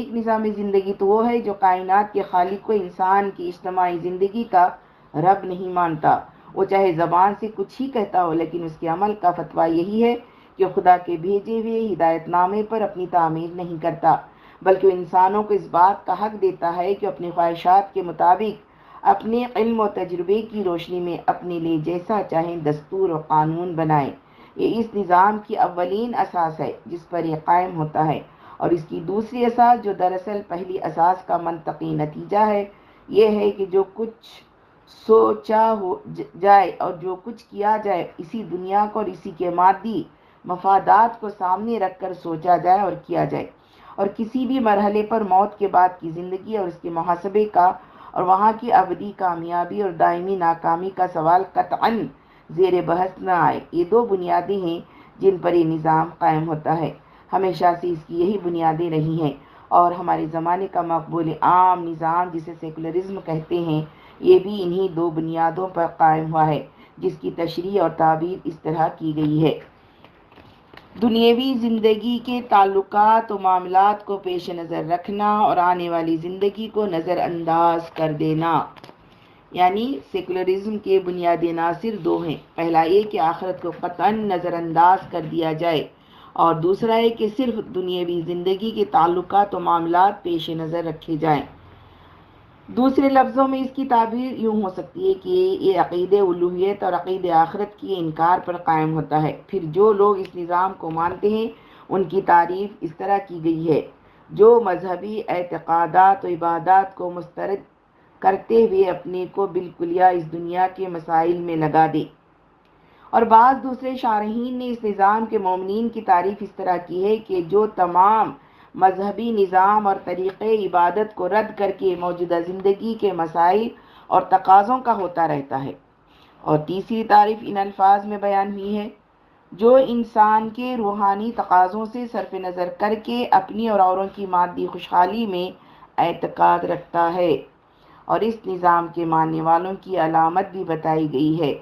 نظام زندگی تو وہ ہے جو کائنات کے خالق کو انسان کی اجتماعی زندگی کا رب نہیں مانتا، وہ چاہے زبان سے کچھ ہی کہتا ہو، لیکن اس کے عمل کا فتویٰ یہی ہے کہ خدا کے بھیجے ہوئے ہدایت نامے پر اپنی تعمیر نہیں کرتا، بلکہ وہ انسانوں کو اس بات کا حق دیتا ہے کہ اپنی خواہشات کے مطابق اپنے علم و تجربے کی روشنی میں اپنے لیے جیسا چاہیں دستور و قانون بنائیں۔ یہ اس نظام کی اولین اساس ہے جس پر یہ قائم ہوتا ہے، اور اس کی دوسری اساس جو دراصل پہلی اساس کا منطقی نتیجہ ہے، یہ ہے کہ جو کچھ سوچا ہو جائے اور جو کچھ کیا جائے اسی دنیا کو اور اسی کے مادی مفادات کو سامنے رکھ کر سوچا جائے اور کیا جائے، اور کسی بھی مرحلے پر موت کے بعد کی زندگی اور اس کے محاسبے کا اور وہاں کی ابدی کامیابی اور دائمی ناکامی کا سوال قطعاً زیر بحث نہ آئے۔ یہ دو بنیادیں ہیں جن پر یہ نظام قائم ہوتا ہے، ہمیشہ سے اس کی یہی بنیادیں رہی ہیں، اور ہمارے زمانے کا مقبول عام نظام جسے سیکولرزم کہتے ہیں، یہ بھی انہی دو بنیادوں پر قائم ہوا ہے، جس کی تشریح اور تعبیر اس طرح کی گئی ہے: دنیاوی زندگی کے تعلقات و معاملات کو پیش نظر رکھنا اور آنے والی زندگی کو نظر انداز کر دینا۔ یعنی سیکولرزم کے بنیادی عناصر دو ہیں، پہلا یہ کہ آخرت کو قطعاً نظر انداز کر دیا جائے، اور دوسرا ہے کہ صرف دنیاوی زندگی کے تعلقات و معاملات پیش نظر رکھے جائیں۔ دوسرے لفظوں میں اس کی تعبیر یوں ہو سکتی ہے کہ یہ عقیدہ الوہیت اور عقیدہ آخرت کی انکار پر قائم ہوتا ہے۔ پھر جو لوگ اس نظام کو مانتے ہیں ان کی تعریف اس طرح کی گئی ہے: جو مذہبی اعتقادات و عبادات کو مسترد کرتے ہوئے اپنے کو بالکلیہ اس دنیا کے مسائل میں لگا دے۔ اور بعض دوسرے شارحین نے اس نظام کے مومنین کی تعریف اس طرح کی ہے کہ جو تمام مذہبی نظام اور طریقے عبادت کو رد کر کے موجودہ زندگی کے مسائل اور تقاضوں کا ہوتا رہتا ہے۔ اور تیسری تعریف ان الفاظ میں بیان ہوئی ہے: جو انسان کے روحانی تقاضوں سے صرف نظر کر کے اپنی اور اوروں کی مادی خوشحالی میں اعتقاد رکھتا ہے۔ اور اس نظام کے ماننے والوں کی علامت بھی بتائی گئی ہے: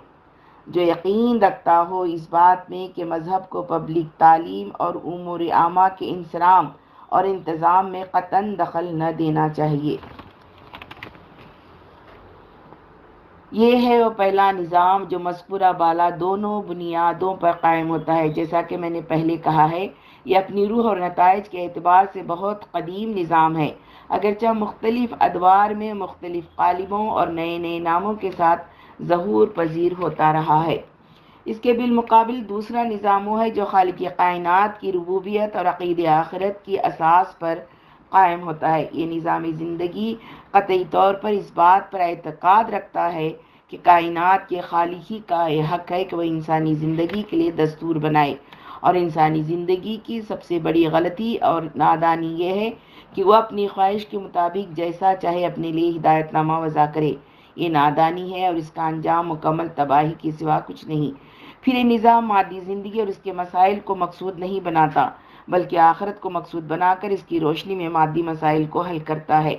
جو یقین رکھتا ہو اس بات میں کہ مذہب کو پبلک تعلیم اور امور عامہ کے انصرام اور انتظام میں قطعاً دخل نہ دینا چاہیے۔ یہ ہے وہ پہلا نظام جو مذکورہ بالا دونوں بنیادوں پر قائم ہوتا ہے۔ جیسا کہ میں نے پہلے کہا ہے، یہ اپنی روح اور نتائج کے اعتبار سے بہت قدیم نظام ہے، اگرچہ مختلف ادوار میں مختلف قالبوں اور نئے نئے ناموں کے ساتھ ظہور پذیر ہوتا رہا ہے۔ اس کے بالمقابل دوسرا نظام وہ ہے جو خالق کائنات کی ربوبیت اور عقیدہ آخرت کی اساس پر قائم ہوتا ہے۔ یہ نظام زندگی قطعی طور پر اس بات پر اعتقاد رکھتا ہے کہ کائنات کے خالق ہی کا یہ حق ہے کہ وہ انسانی زندگی کے لیے دستور بنائے، اور انسانی زندگی کی سب سے بڑی غلطی اور نادانی یہ ہے کہ وہ اپنی خواہش کے مطابق جیسا چاہے اپنے لیے ہدایت نامہ وضع کرے۔ یہ نادانی ہے اور اس کا انجام مکمل تباہی کے سوا کچھ نہیں۔ پھر یہ نظام مادی زندگی اور اس کے مسائل کو مقصود نہیں بناتا، بلکہ آخرت کو مقصود بنا کر اس کی روشنی میں مادی مسائل کو حل کرتا ہے۔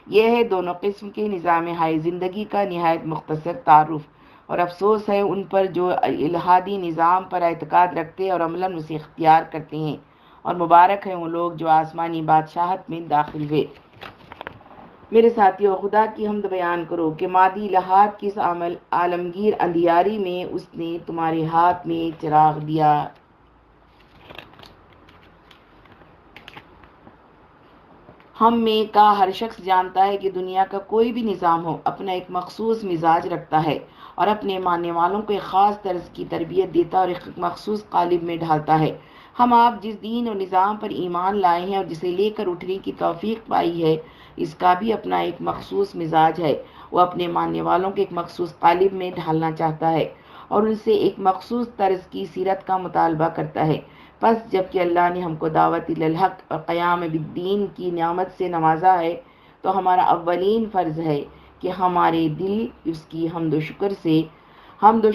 یہ ہے دونوں قسم کے نظام ہائے زندگی کا نہایت مختصر تعارف، اور افسوس ہے ان پر جو الہادی نظام پر اعتقاد رکھتے اور عملاً اسے اختیار کرتے ہیں، اور مبارک ہیں وہ لوگ جو آسمانی بادشاہت میں داخل ہوئے۔ میرے ساتھیو، خدا کی حمد بیان کرو کہ مادی لحاظ کی اس عالمگیر اندھیاری میں اس نے تمہارے ہاتھ میں چراغ دیا۔ ہم میں کا ہر شخص جانتا ہے کہ دنیا کا کوئی بھی نظام ہو اپنا ایک مخصوص مزاج رکھتا ہے، اور اپنے ماننے والوں کو ایک خاص طرز کی تربیت دیتا اور ایک مخصوص قالب میں ڈھالتا ہے۔ ہم آپ جس دین اور نظام پر ایمان لائے ہیں اور جسے لے کر اٹھنے کی توفیق پائی ہے، اس کا بھی اپنا ایک مخصوص مزاج ہے۔ وہ اپنے ماننے والوں کو ایک مخصوص قالب میں ڈھالنا چاہتا ہے اور ان سے ایک مخصوص طرز کی سیرت کا مطالبہ کرتا ہے۔ پس جبکہ اللہ نے ہم کو دعوت الحق اور قیام بالدین کی نعمت سے نوازا ہے، تو ہمارا اولین فرض ہے کہ ہمارے دل اس کی حمد و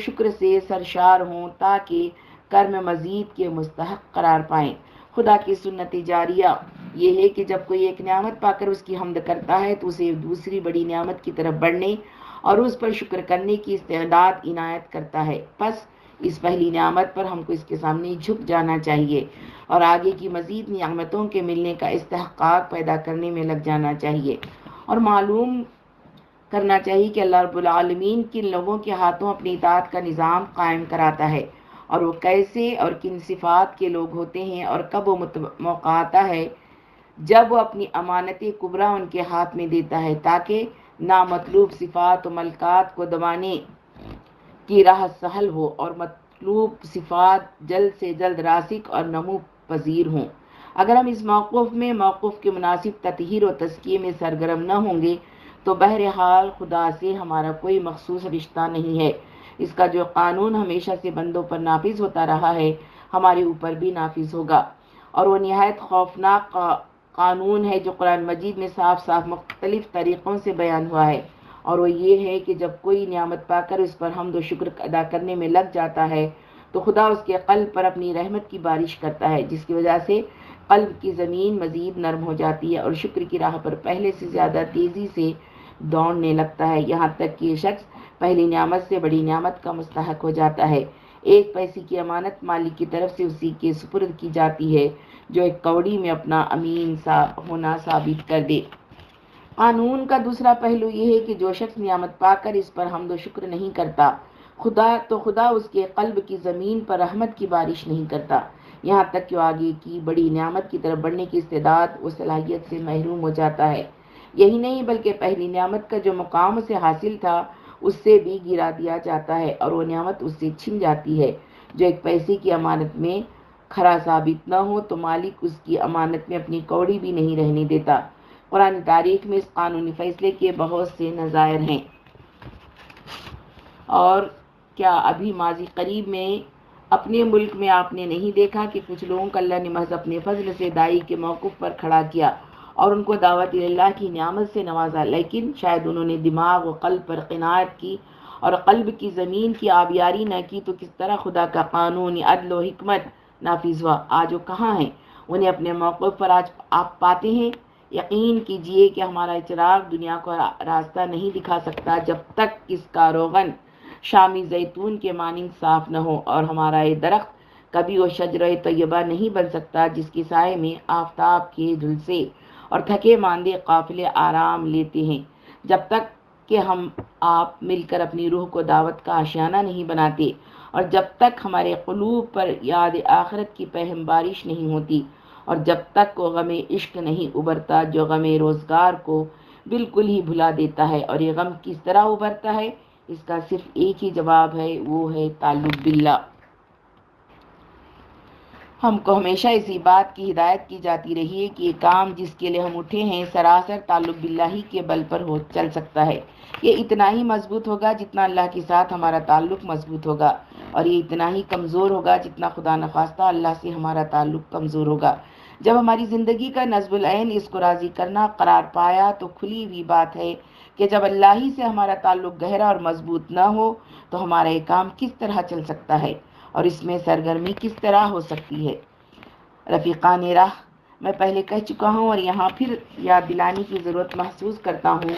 شکر سے سرشار ہوں تاکہ کرم مزید کے مستحق قرار پائیں۔ خدا کی سنت جاریہ یہ ہے کہ جب کوئی ایک نعمت پا کر اس کی حمد کرتا ہے تو اسے دوسری بڑی نعمت کی طرف بڑھنے اور اس پر شکر کرنے کی استعداد عنایت کرتا ہے۔ پس اس پہلی نعمت پر ہم کو اس کے سامنے جھک جانا چاہیے اور آگے کی مزید نعمتوں کے ملنے کا استحقاق پیدا کرنے میں لگ جانا چاہیے، اور معلوم کرنا چاہیے کہ اللہ رب العالمین کن لوگوں کے ہاتھوں اپنی اطاعت کا نظام قائم کراتا ہے، اور وہ کیسے اور کن صفات کے لوگ ہوتے ہیں، اور کب وہ موقع آتا ہے جب وہ اپنی امانت کبریٰ ان کے ہاتھ میں دیتا ہے تاکہ نامطلوب صفات و ملکات کو دبانے کی راہ سہل ہو اور مطلوب صفات جلد سے جلد راسخ اور نمو پذیر ہوں۔ اگر ہم اس موقف کے مناسب تطہیر و تزکیے میں سرگرم نہ ہوں گے تو بہرحال خدا سے ہمارا کوئی مخصوص رشتہ نہیں ہے۔ اس کا جو قانون ہمیشہ سے بندوں پر نافذ ہوتا رہا ہے ہمارے اوپر بھی نافذ ہوگا، اور وہ نہایت خوفناک قانون ہے جو قرآن مجید میں صاف صاف مختلف طریقوں سے بیان ہوا ہے، اور وہ یہ ہے کہ جب کوئی نعمت پا کر اس پر حمد و شکر ادا کرنے میں لگ جاتا ہے تو خدا اس کے قلب پر اپنی رحمت کی بارش کرتا ہے، جس کی وجہ سے قلب کی زمین مزید نرم ہو جاتی ہے اور شکر کی راہ پر پہلے سے زیادہ تیزی سے دوڑنے لگتا ہے، یہاں تک کہ یہ شخص پہلی نعمت سے بڑی نعمت کا مستحق ہو جاتا ہے۔ ایک پیسے کی امانت مالک کی طرف سے اسی کے سپرد کی جاتی ہے جو ایک کوڑی میں اپنا امین ہونا ثابت کر دے۔ قانون کا دوسرا پہلو یہ ہے کہ جو شخص نعمت پا کر اس پر حمد و شکر نہیں کرتا خدا اس کے قلب کی زمین پر رحمت کی بارش نہیں کرتا، یہاں تک کہ وہ آگے کی بڑی نعمت کی طرف بڑھنے کی استعداد و صلاحیت سے محروم ہو جاتا ہے۔ یہی نہیں بلکہ پہلی نعمت کا جو مقام اسے حاصل تھا اس سے بھی گرا دیا جاتا ہے اور وہ نعمت اس سے چھن جاتی ہے۔ جو ایک پیسے کی امانت میں کھرا ثابت نہ ہو تو مالک اس کی امانت میں اپنی کوڑی بھی نہیں رہنے دیتا۔ قرآن تاریخ میں اس قانونی فیصلے کے بہت سے نظائر ہیں، اور کیا ابھی ماضی قریب میں اپنے ملک میں آپ نے نہیں دیکھا کہ کچھ لوگوں کو اللہ نے محض اپنے فضل سے دائی کے موقف پر کھڑا کیا اور ان کو دعوت اللہ کی نعمت سے نوازا، لیکن شاید انہوں نے دماغ و قلب پر قناعت کی اور قلب کی زمین کی آبیاری نہ کی تو کس طرح خدا کا قانون عدل و حکمت نافذ ہوا؟ آج وہ کہاں ہیں؟ انہیں اپنے موقف پر آج آپ پاتے ہیں؟ یقین کیجئے کہ ہمارا چراغ دنیا کو راستہ نہیں دکھا سکتا جب تک اس کا روغن شامی زیتون کے مانند صاف نہ ہو، اور ہمارا یہ درخت کبھی وہ شجرہ طیبہ نہیں بن سکتا جس کے سائے میں آفتاب کے جھلسے اور تھکے ماندے قافلے آرام لیتے ہیں، جب تک کہ ہم آپ مل کر اپنی روح کو دعوت کا آشیانہ نہیں بناتے، اور جب تک ہمارے قلوب پر یاد آخرت کی پہم بارش نہیں ہوتی، اور جب تک وہ غم عشق نہیں ابھرتا جو غم روزگار کو بالکل ہی بھلا دیتا ہے۔ اور یہ غم کس طرح ابھرتا ہے؟ اس کا صرف ایک ہی جواب ہے، وہ ہے تعلق باللہ۔ ہم کو ہمیشہ اسی بات کی ہدایت کی جاتی رہی ہے کہ یہ کام جس کے لیے ہم اٹھے ہیں سراسر تعلق باللہ ہی کے بل پر چل سکتا ہے۔ یہ اتنا ہی مضبوط ہوگا جتنا اللہ کے ساتھ ہمارا تعلق مضبوط ہوگا، اور یہ اتنا ہی کمزور ہوگا جتنا خدا نخواستہ اللہ سے ہمارا تعلق کمزور ہوگا۔ جب ہماری زندگی کا نصب العین اس کو راضی کرنا قرار پایا تو کھلی ہوئی بات ہے کہ جب اللہ ہی سے ہمارا تعلق گہرا اور مضبوط نہ ہو تو ہمارا یہ کام کس طرح چل سکتا ہے اور اس میں سرگرمی کس طرح ہو سکتی ہے؟ رفیقان راہ، میں پہلے کہہ چکا ہوں اور یہاں پھر یاد دلانے کی ضرورت محسوس کرتا ہوں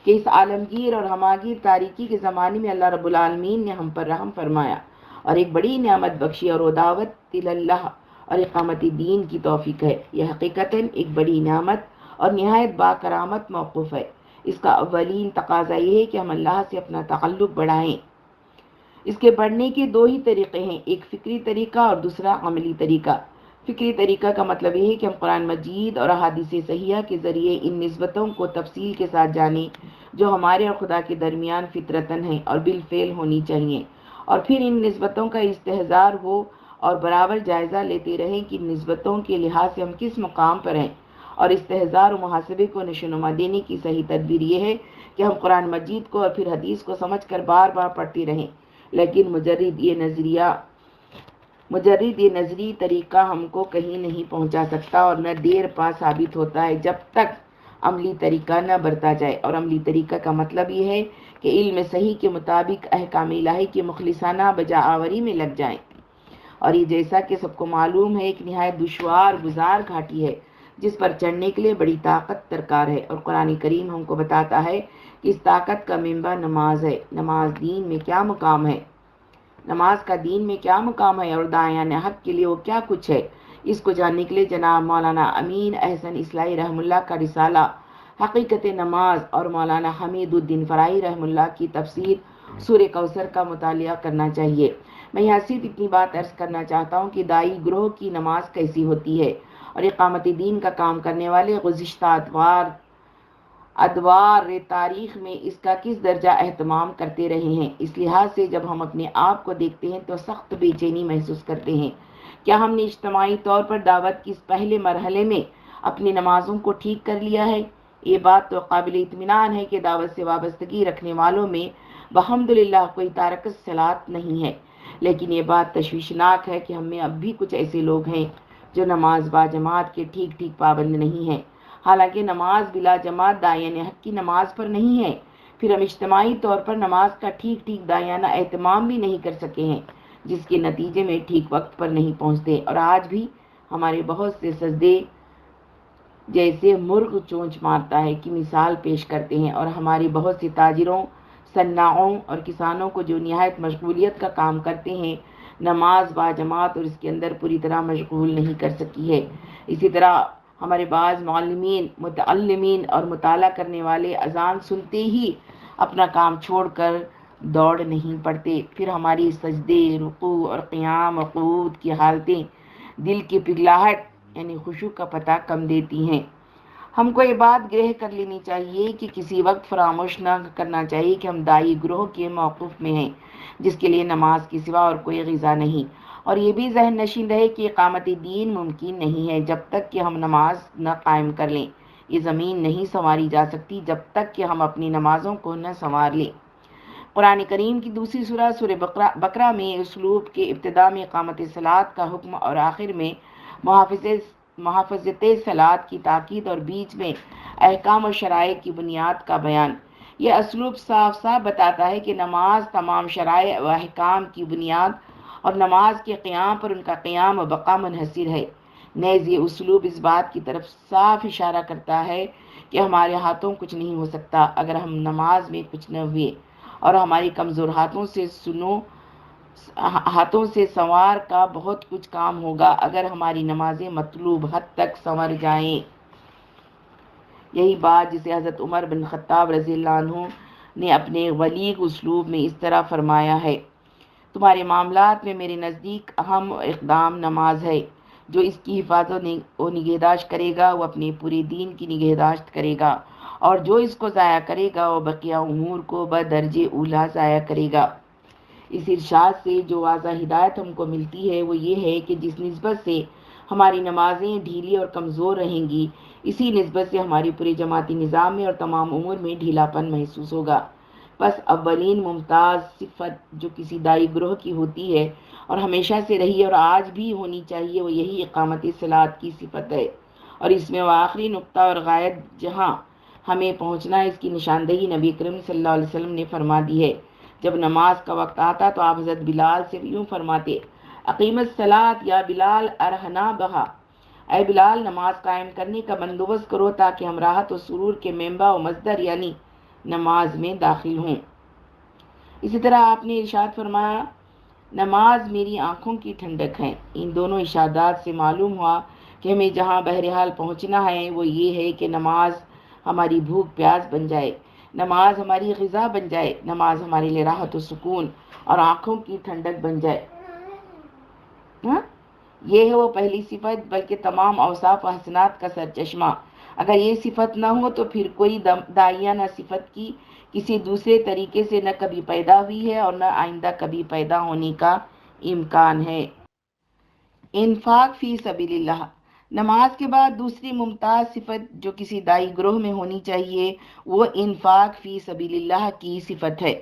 کہ اس عالمگیر اور ہماگیر تاریکی کے زمانے میں اللہ رب العالمین نے ہم پر رحم فرمایا اور ایک بڑی نعمت بخشی، اور وہ دعوت اللہ اور اقامت دین کی توفیق ہے۔ یہ حقیقتاً ایک بڑی نعمت اور نہایت با کرامت موقف ہے۔ اس کا اولین تقاضا یہ ہے کہ ہم اللہ سے اپنا تعلق بڑھائیں۔ اس کے بڑھنے کے دو ہی طریقے ہیں، ایک فکری طریقہ اور دوسرا عملی طریقہ۔ فکری طریقہ کا مطلب یہ ہے کہ ہم قرآن مجید اور احادیث صحیحہ کے ذریعے ان نسبتوں کو تفصیل کے ساتھ جانیں جو ہمارے اور خدا کے درمیان فطرتاً ہیں اور بالفعل ہونی چاہیے، اور پھر ان نسبتوں کا استحضار ہو اور برابر جائزہ لیتے رہیں کہ ان نسبتوں کے لحاظ سے ہم کس مقام پر ہیں، اور استحضار و محاسبے کو نشوونما دینے کی صحیح تدبیر یہ ہے کہ ہم قرآن مجید کو اور پھر حدیث کو سمجھ کر بار بار پڑھتے رہیں، لیکن مجرد یہ نظری طریقہ ہم کو کہیں نہیں پہنچا سکتا اور نہ دیر پا ثابت ہوتا ہے جب تک عملی طریقہ نہ برتا جائے۔ اور عملی طریقہ کا مطلب یہ ہے کہ علم صحیح کے مطابق احکام الہی کی مخلصانہ بجا آوری میں لگ جائیں، اور یہ جیسا کہ سب کو معلوم ہے ایک نہایت دشوار گزار گھاٹی ہے جس پر چڑھنے کے لیے بڑی طاقت درکار ہے، اور قرآن کریم ہم کو بتاتا ہے کہ اس طاقت کا منبع نماز ہے۔ نماز دین میں کیا مقام ہے؟ نماز کا دین میں کیا مقام ہے اور داعیان حق کے لیے وہ کیا کچھ ہے؟ اس کو جاننے کے لیے جناب مولانا امین احسن اصلاحی رحم اللہ کا رسالہ حقیقت نماز اور مولانا حمید الدین فرائی رحم اللہ کی تفسیر سورہ کوثر کا مطالعہ کرنا چاہیے۔ میں یہاں صرف اتنی بات عرض کرنا چاہتا ہوں کہ دائی گروہ کی نماز کیسی ہوتی ہے اور اقامت دین کا کام کرنے والے گزشتہ ادوار تاریخ میں اس کا کس درجہ اہتمام کرتے رہے ہیں۔ اس لحاظ سے جب ہم اپنے آپ کو دیکھتے ہیں تو سخت بے چینی محسوس کرتے ہیں۔ کیا ہم نے اجتماعی طور پر دعوت کے اس پہلے مرحلے میں اپنی نمازوں کو ٹھیک کر لیا ہے؟ یہ بات تو قابل اطمینان ہے کہ دعوت سے وابستگی رکھنے والوں میں بحمدللہ کوئی تارک الصلاۃ نہیں ہے، لیکن یہ بات تشویشناک ہے کہ ہم میں اب بھی کچھ ایسے لوگ ہیں جو نماز با جماعت کے ٹھیک پابند نہیں ہیں۔ حالانکہ نماز بلا جماعت داعیان حق کی نماز پر نہیں ہے، پھر ہم اجتماعی طور پر نماز کا ٹھیک داعیانہ اہتمام بھی نہیں کر سکے ہیں، جس کے نتیجے میں ٹھیک وقت پر نہیں پہنچتے، اور آج بھی ہمارے بہت سے سجدے جیسے مرغ چونچ مارتا ہے کی مثال پیش کرتے ہیں، اور ہماری بہت سے تاجروں، صناعوں اور کسانوں کو جو نہایت مشغولیت کا کام کرتے ہیں، نماز با جماعت اور اس کے اندر پوری طرح مشغول نہیں کر سکی ہے۔ اسی طرح ہمارے بعض معلمین، متعلمین اور مطالعہ کرنے والے اذان سنتے ہی اپنا کام چھوڑ کر دوڑ نہیں پڑتے، پھر ہماری سجدے، رکوع اور قیام و قعود کی حالتیں دل کی پگھلاہٹ یعنی خشوع کا پتہ کم دیتی ہیں۔ ہم کو یہ بات گرہ کر لینی چاہیے کہ کسی وقت فراموش نہ کرنا چاہیے کہ ہم دائی گروہ کے موقف میں ہیں، جس کے لیے نماز کے سوا اور کوئی غذا نہیں، اور یہ بھی ذہن نشین رہے کہ اقامت دین ممکن نہیں ہے جب تک کہ ہم نماز نہ قائم کر لیں۔ یہ زمین نہیں سنواری جا سکتی جب تک کہ ہم اپنی نمازوں کو نہ سنوار لیں۔ قرآن کریم کی دوسری سورہ بقرہ میں اسلوب کے ابتدا میں اقامت صلاۃ کا حکم اور آخر میں محافظت صلاۃ کی تاکید اور بیچ میں احکام و شرائع کی بنیاد کا بیان۔ یہ اسلوب صاف بتاتا ہے کہ نماز تمام شرائع و احکام کی بنیاد اور نماز کے قیام پر ان کا قیام و بقا منحصر ہے۔ نیز یہ اسلوب اس بات کی طرف صاف اشارہ کرتا ہے کہ ہمارے ہاتھوں کچھ نہیں ہو سکتا اگر ہم نماز میں کچھ نہ ہوئے، اور ہماری کمزور ہاتھوں سے سنوار کا بہت کچھ کام ہوگا اگر ہماری نمازیں مطلوب حد تک سنور جائیں۔ یہی بات جسے حضرت عمر بن خطاب رضی اللہ عنہ نے اپنے ولیغ اسلوب میں اس طرح فرمایا ہے: تمہارے معاملات میں میرے نزدیک اہم اقدام نماز ہے۔ جو اس کی حفاظت و نگہداشت کرے گا وہ اپنے پورے دین کی نگہداشت کرے گا، اور جو اس کو ضائع کرے گا وہ بقیہ امور کو بدرجہ اولیٰ ضائع کرے گا۔ اس ارشاد سے جو واضح ہدایت ہم کو ملتی ہے وہ یہ ہے کہ جس نسبت سے ہماری نمازیں ڈھیلی اور کمزور رہیں گی، اسی نسبت سے ہماری پورے جماعتی نظام میں اور تمام امور میں ڈھیلا پن محسوس ہوگا۔ بس اولین ممتاز صفت جو کسی دائی گروہ کی ہوتی ہے اور ہمیشہ سے رہی اور آج بھی ہونی چاہیے وہ یہی اقامت صلاۃ کی صفت ہے، اور اس میں وہ آخری نقطہ اور غایت جہاں ہمیں پہنچنا ہے اس کی نشاندہی نبی کریم صلی اللہ علیہ وسلم نے فرما دی ہے۔ جب نماز کا وقت آتا تو آپ حضرت بلال سے یوں فرماتے: اقیم الصلاۃ یا بلال ارحنا بہا، اے بلال نماز قائم کرنے کا بندوبست کرو تاکہ ہم راحت و سرور کے منبع و مصدر یعنی نماز میں داخل ہوں۔ اسی طرح آپ نے ارشاد فرمایا: نماز میری آنکھوں کی ٹھنڈک ہے۔ ان دونوں ارشادات سے معلوم ہوا کہ ہمیں جہاں بہرحال پہنچنا ہے وہ یہ ہے کہ نماز ہماری بھوک پیاس بن جائے، نماز ہماری غذا بن جائے، نماز ہمارے لیے راحت و سکون اور آنکھوں کی ٹھنڈک بن جائے۔ یہ ہے وہ پہلی صفت، بلکہ تمام اوصاف و حسنات کا سرچشمہ۔ اگر یہ صفت نہ ہو تو پھر کوئی داعیانہ صفت کی کسی دوسرے طریقے سے نہ کبھی پیدا ہوئی ہے اور نہ آئندہ کبھی پیدا ہونے کا امکان ہے۔ انفاق فی سبیل اللہ، نماز کے بعد دوسری ممتاز صفت جو کسی دائی گروہ میں ہونی چاہیے وہ انفاق فی سبیل اللہ کی صفت ہے۔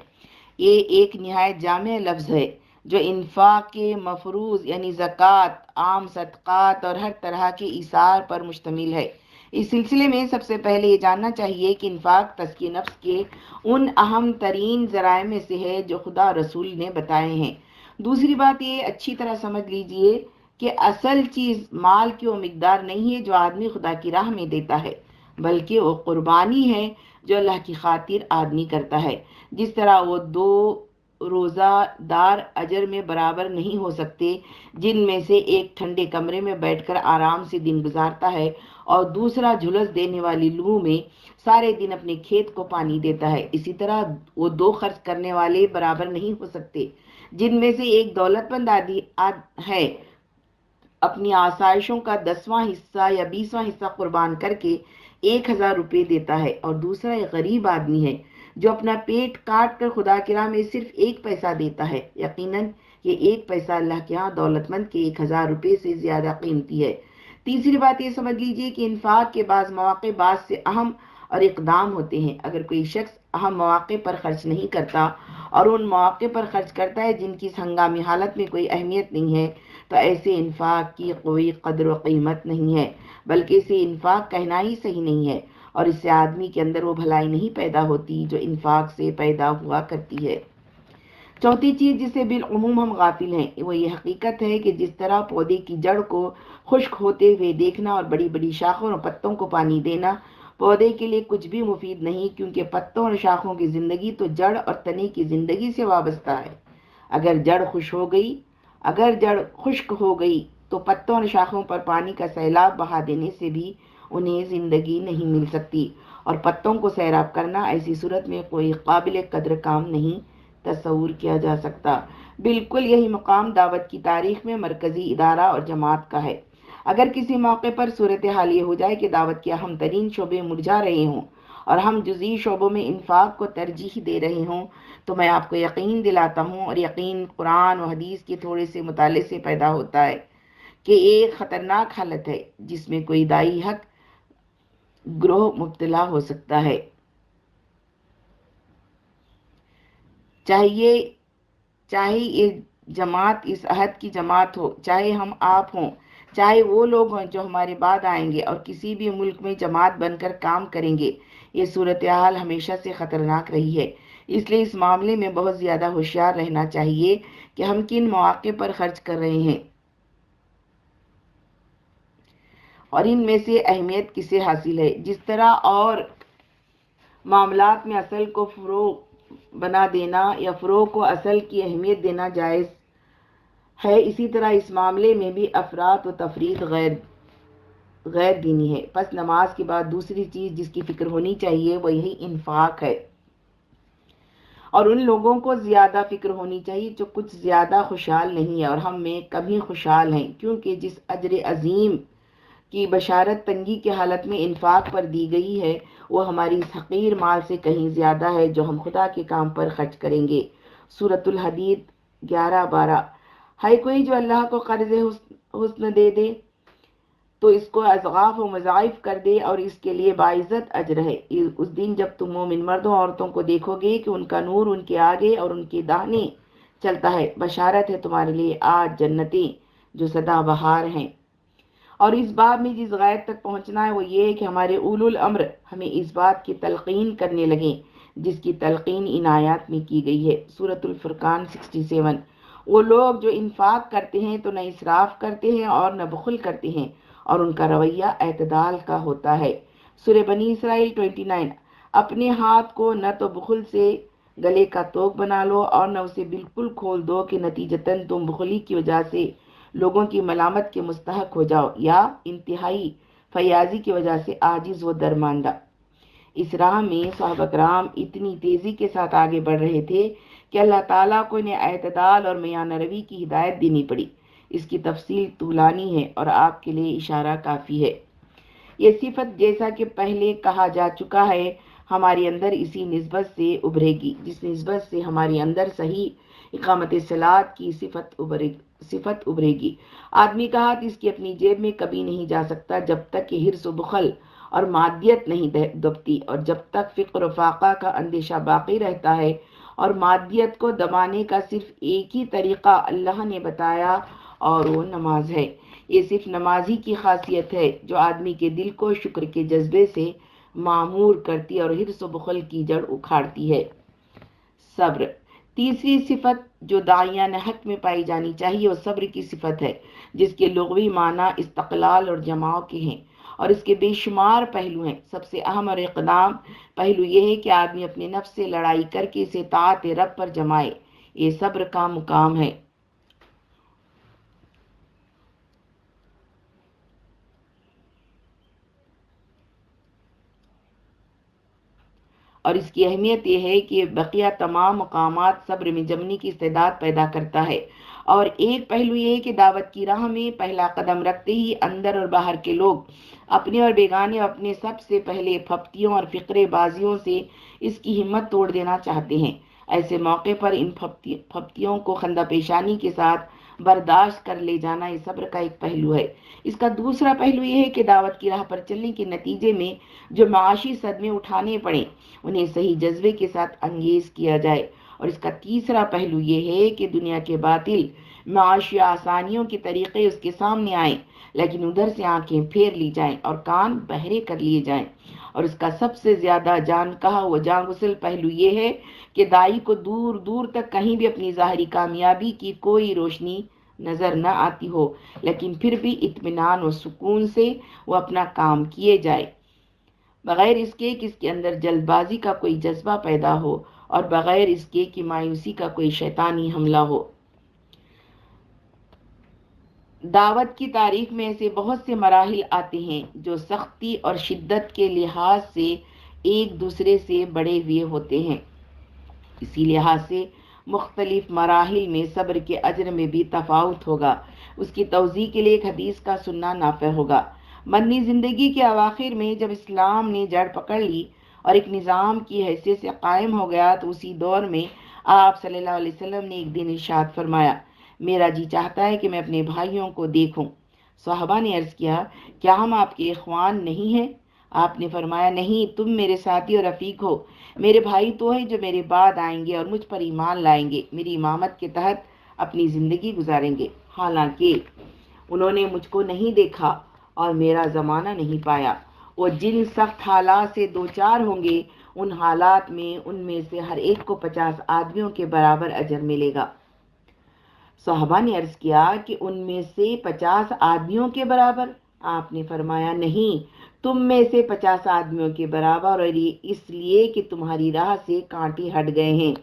یہ ایک نہایت جامع لفظ ہے جو انفاق کے مفروض یعنی زکوٰۃ، عام صدقات اور ہر طرح کے ایثار پر مشتمل ہے۔ اس سلسلے میں سب سے پہلے یہ جاننا چاہیے کہ انفاق تزکیہ نفس کے ان اہم ترین ذرائع میں سے ہے جو خدا رسول نے بتائے ہیں۔ دوسری بات یہ اچھی طرح سمجھ لیجئے کہ اصل چیز مال کی وہ مقدار نہیں ہے جو آدمی خدا کی راہ میں دیتا ہے، بلکہ وہ قربانی ہے جو اللہ کی خاطر آدمی کرتا ہے۔ جس طرح وہ دو روزہ دار اجر میں برابر نہیں ہو سکتے، جن میں سے ایک ٹھنڈے کمرے میں بیٹھ کر آرام سے دن گزارتا ہے اور دوسرا جھلس دینے والی لو میں سارے دن اپنے کھیت کو پانی دیتا ہے۔ اسی طرح وہ دو خرچ کرنے والے برابر نہیں ہو سکتے، جن میں سے ایک دولت مند ہے، اپنی آسائشوں کا 10واں حصہ یا 20واں حصہ قربان کر کے 1000 روپے دیتا ہے، اور دوسرا ایک غریب آدمی ہے جو اپنا پیٹ کاٹ کر خدا کی راہ میں صرف 1 پیسہ دیتا ہے۔ یقیناً یہ 1 پیسہ اللہ کے ہاں دولت مند کے 1000 روپے سے زیادہ قیمتی ہے۔ تیسری بات یہ سمجھ لیجئے کہ انفاق کے بعض مواقع بعض سے اہم اور اقدام ہوتے ہیں۔ اگر کوئی شخص اہم مواقع پر خرچ نہیں کرتا اور ان مواقع پر خرچ کرتا ہے جن کی ہنگامی حالت میں کوئی اہمیت نہیں ہے، تو ایسے انفاق کی کوئی قدر و قیمت نہیں ہے، بلکہ اسے انفاق کہنا ہی صحیح نہیں ہے، اور اس سے آدمی کے اندر وہ بھلائی نہیں پیدا ہوتی جو انفاق سے پیدا ہوا کرتی ہے۔ چوتھی چیز جس سے بالعموم ہم غافل ہیں وہ یہ حقیقت ہے کہ جس طرح پودے کی جڑ کو خشک ہوتے ہوئے دیکھنا اور بڑی بڑی شاخوں اور پتوں کو پانی دینا پودے کے لیے کچھ بھی مفید نہیں، کیونکہ پتوں اور شاخوں کی زندگی تو جڑ اور تنے کی زندگی سے وابستہ ہے۔ اگر جڑ خشک ہو گئی تو پتوں اور شاخوں پر پانی کا سیلاب بہا دینے سے بھی انہیں زندگی نہیں مل سکتی، اور پتوں کو سیراب کرنا ایسی صورت میں کوئی قابل قدر کام نہیں تصور کیا جا سکتا۔ بالکل یہی مقام دعوت کی تاریخ میں مرکزی ادارہ اور جماعت کا ہے۔ اگر کسی موقع پر صورتحال یہ ہو جائے کہ دعوت کے اہم ترین شعبے مرجھا رہے ہوں اور ہم جزئی شعبوں میں انفاق کو ترجیح دے رہے ہوں، تو میں آپ کو یقین دلاتا ہوں، اور یقین قرآن و حدیث کے تھوڑے سے مطالعے سے پیدا ہوتا ہے، کہ ایک خطرناک حالت ہے جس میں کوئی داعی حق گروہ مبتلا ہو سکتا ہے۔ چاہے یہ جماعت اس عہد کی جماعت ہو، چاہے ہم آپ ہوں، چاہے وہ لوگ ہوں جو ہمارے بعد آئیں گے اور کسی بھی ملک میں جماعت بن کر کام کریں گے، یہ صورتحال ہمیشہ سے خطرناک رہی ہے۔ اس لیے اس معاملے میں بہت زیادہ ہوشیار رہنا چاہیے کہ ہم کن مواقع پر خرچ کر رہے ہیں اور ان میں سے اہمیت کسے حاصل ہے۔ جس طرح اور معاملات میں اصل کو فروغ بنا دینا یا فروغ کو اصل کی اہمیت دینا جائز ہے، اسی طرح اس معاملے میں بھی افراط و تفریط غیر دینی ہے۔ پس نماز کے بعد دوسری چیز جس کی فکر ہونی چاہیے وہ یہی انفاق ہے، اور ان لوگوں کو زیادہ فکر ہونی چاہیے جو کچھ زیادہ خوشحال نہیں ہے، اور ہم میں کبھی خوشحال ہیں، کیونکہ جس اجر عظیم کی بشارت تنگی کی حالت میں انفاق پر دی گئی ہے وہ ہماری اس حقیر مال سے کہیں زیادہ ہے جو ہم خدا کے کام پر خرچ کریں گے۔ سورۃ الحدید 11-12۔ ہے کوئی جو اللہ کو قرض حسن دے دے تو اس کو اضعاف و مضاعف کر دے، اور اس کے لیے باعزت اجر ہے۔ اس دن جب تم مومن مردوں عورتوں کو دیکھو گے کہ ان کا نور ان کے آگے اور ان کے داہنے چلتا ہے، بشارت ہے تمہارے لیے آج جنتیں جو سدا بہار ہیں۔ اور اس باب میں جس غایت تک پہنچنا ہے وہ یہ ہے کہ ہمارے اولو الامر ہمیں اس بات کی تلقین کرنے لگیں جس کی تلقین ان آیات میں کی گئی ہے۔ سورۃ الفرقان 67۔ وہ لوگ جو انفاق کرتے ہیں تو نہ اسراف کرتے ہیں اور نہ بخل کرتے ہیں، اور ان کا رویہ اعتدال کا ہوتا ہے۔ سورہ بنی اسرائیل 29۔ اپنے ہاتھ کو نہ تو بخل سے گلے کا توق بنا لو اور نہ اسے بالکل کھول دو کہ نتیجتاً تم بخلی کی وجہ سے لوگوں کی ملامت کے مستحق ہو جاؤ، یا انتہائی فیاضی کی وجہ سے عاجز و درماندہ۔ اس راہ میں صحابہ کرام اتنی تیزی کے ساتھ آگے بڑھ رہے تھے کہ اللہ تعالیٰ کو انہیں اعتدال اور میانہ روی کی ہدایت دینی پڑی۔ اس کی تفصیل طولانی ہے اور آپ کے لیے اشارہ کافی ہے۔ یہ صفت جیسا کہ پہلے کہا جا چکا ہے ہمارے اندر اسی نسبت سے ابھرے گی جس نسبت سے ہمارے اندر صحیح اقامت صلاۃ کی صفت ابھرے گی۔ آدمی کا ہاتھ اس کی اپنی جیب میں کبھی نہیں جا سکتا جب تک کہ حرص و بخل اور مادیت نہیں دبتی، اور جب تک فقر و فاقہ کا اندیشہ باقی رہتا ہے، اور مادیت کو دبانے کا صرف ایک ہی طریقہ اللہ نے بتایا اور وہ نماز ہے۔ یہ صرف نمازی کی خاصیت ہے جو آدمی کے دل کو شکر کے جذبے سے معمور کرتی اور حرص و بخل کی جڑ اکھاڑتی ہے۔ صبر۔ تیسری صفت جو داعیان حق میں پائی جانی چاہیے وہ صبر کی صفت ہے، جس کے لغوی معنی استقلال اور جماؤ کے ہیں، اور اس کے بے شمار پہلو ہیں۔ سب سے اہم اور اقدام پہلو یہ ہے کہ آدمی اپنے نفس سے لڑائی کر کے اسے طاعت رب پر جمائے، یہ صبر کا مقام ہے۔ اور اس کی اہمیت یہ ہے کہ بقیہ تمام مقامات صبر میں جمنے کی استعداد پیدا کرتا ہے۔ اور ایک پہلو یہ ہے کہ دعوت کی راہ میں پہلا قدم رکھتے ہی اندر اور باہر کے لوگ اپنے اور بیگانے اپنے سب سے پہلے پھپتیوں اور فقرے بازیوں سے اس کی ہمت توڑ دینا چاہتے ہیں۔ ایسے موقع پر ان پھپتیوں کو خندہ پیشانی کے ساتھ برداشت کر لے جانا یہ صبر کا ایک پہلو ہے۔ اس کا دوسرا پہلو یہ ہے کہ دعوت کی راہ پر چلنے کے نتیجے میں جو معاشی صدمے اٹھانے پڑیں انہیں صحیح جذبے کے ساتھ انگیز کیا جائے۔ اور اس کا تیسرا پہلو یہ ہے کہ دنیا کے باطل معاشی آسانیوں کے طریقے اس کے سامنے آئیں، لیکن ادھر سے آنکھیں پھیر لی جائیں اور کان بہرے کر لیے جائیں۔ اور اس کا سب سے زیادہ جان کہا و جان غسل پہلو یہ ہے کہ دائی کو دور دور تک کہیں بھی اپنی ظاہری کامیابی کی کوئی روشنی نظر نہ آتی ہو، لیکن پھر بھی اطمینان و سکون سے وہ اپنا کام کیے جائے، بغیر اس کے کہ اس کے اندر جلد بازی کا کوئی جذبہ پیدا ہو اور بغیر اس کے کہ مایوسی کا کوئی شیطانی حملہ ہو۔ دعوت کی تاریخ میں ایسے بہت سے مراحل آتے ہیں جو سختی اور شدت کے لحاظ سے ایک دوسرے سے بڑے ہوئے ہوتے ہیں۔ اسی لحاظ سے مختلف مراحل میں صبر کے اجر میں بھی تفاوت ہوگا۔ اس کی توضیح کے لیے ایک حدیث کا سننا نافع ہوگا۔ مدنی زندگی کے اواخر میں جب اسلام نے جڑ پکڑ لی اور ایک نظام کی حیثیت سے قائم ہو گیا تو اسی دور میں آپ صلی اللہ علیہ وسلم نے ایک دن ارشاد فرمایا، میرا جی چاہتا ہے کہ میں اپنے بھائیوں کو دیکھوں۔ صحابہ نے عرض کیا، کیا ہم آپ کے اخوان نہیں ہیں؟ آپ نے فرمایا، نہیں، تم میرے ساتھی اور رفیق ہو، میرے بھائی تو ہیں جو میرے بعد آئیں گے اور مجھ پر ایمان لائیں گے، میری امامت کے تحت اپنی زندگی گزاریں گے۔ حالانکہ انہوں نے مجھ کو نہیں دیکھا اور میرا زمانہ نہیں پایا۔ وہ جن سخت حالات سے دوچار ہوں گے ان حالات میں ان میں سے ہر ایک کو 50 آدمیوں کے برابر اجر ملے گا۔ صحابہ نے عرض کیا کہ ان میں سے 50 آدمیوں کے برابر؟ آپ نے فرمایا، نہیں، تم میں سے 50 آدمیوں کے برابر، اور یہ اس لیے کہ تمہاری راہ سے کانٹے ہٹ گئے ہیں،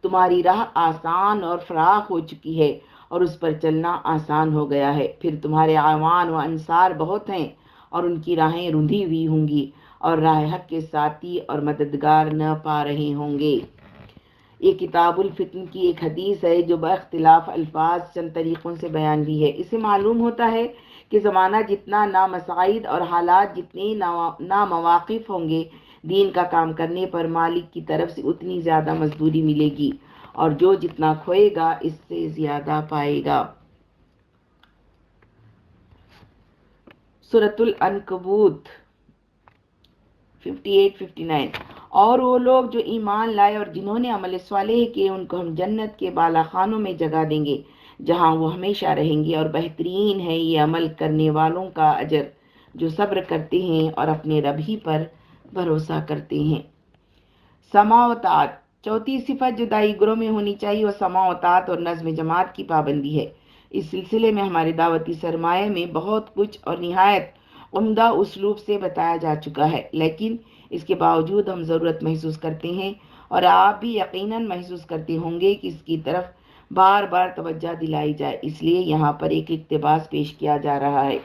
تمہاری راہ آسان اور فراخ ہو چکی ہے اور اس پر چلنا آسان ہو گیا ہے۔ پھر تمہارے اعوان و انصار بہت ہیں اور ان کی راہیں رندھی ہوئی ہوں گی اور راہ حق کے ساتھی اور مددگار نہ پا رہے ہوں گے۔ یہ کتاب الفتن کی ایک حدیث ہے جو باختلاف الفاظ چند طریقوں سے بیان ہوئی ہے۔ اس سے معلوم ہوتا ہے کہ زمانہ جتنا نامساعد اور حالات جتنے نامواقف ہوں گے، دین کا کام کرنے پر مالک کی طرف سے اتنی زیادہ مزدوری ملے گی اور جو جتنا کھوئے گا اس سے زیادہ پائے گا۔ سورۃ العنکبوت 58-59۔ اور وہ لوگ جو ایمان لائے اور جنہوں نے عمل صالح کیے ان کو ہم جنت کے بالا خانوں میں جگہ دیں گے جہاں وہ ہمیشہ رہیں گے، اور بہترین ہے یہ عمل کرنے والوں کا اجر جو صبر کرتے ہیں اور اپنے رب ہی پر بھروسہ کرتے ہیں۔ سماع و طاعت۔ چوتھی صفت جو دائی گروہ میں ہونی چاہیے وہ سماع و طاعت اور نظم جماعت کی پابندی ہے۔ اس سلسلے میں ہمارے دعوتی سرمایہ میں بہت کچھ اور نہایت عمدہ اسلوب سے بتایا جا چکا ہے، لیکن اس کے باوجود ہم ضرورت محسوس کرتے ہیں اور آپ بھی یقیناً محسوس کرتے ہوں گے کہ اس کی طرف بار بار توجہ دلائی جائے، اس لیے یہاں پر ایک اقتباس پیش کیا جا رہا ہے۔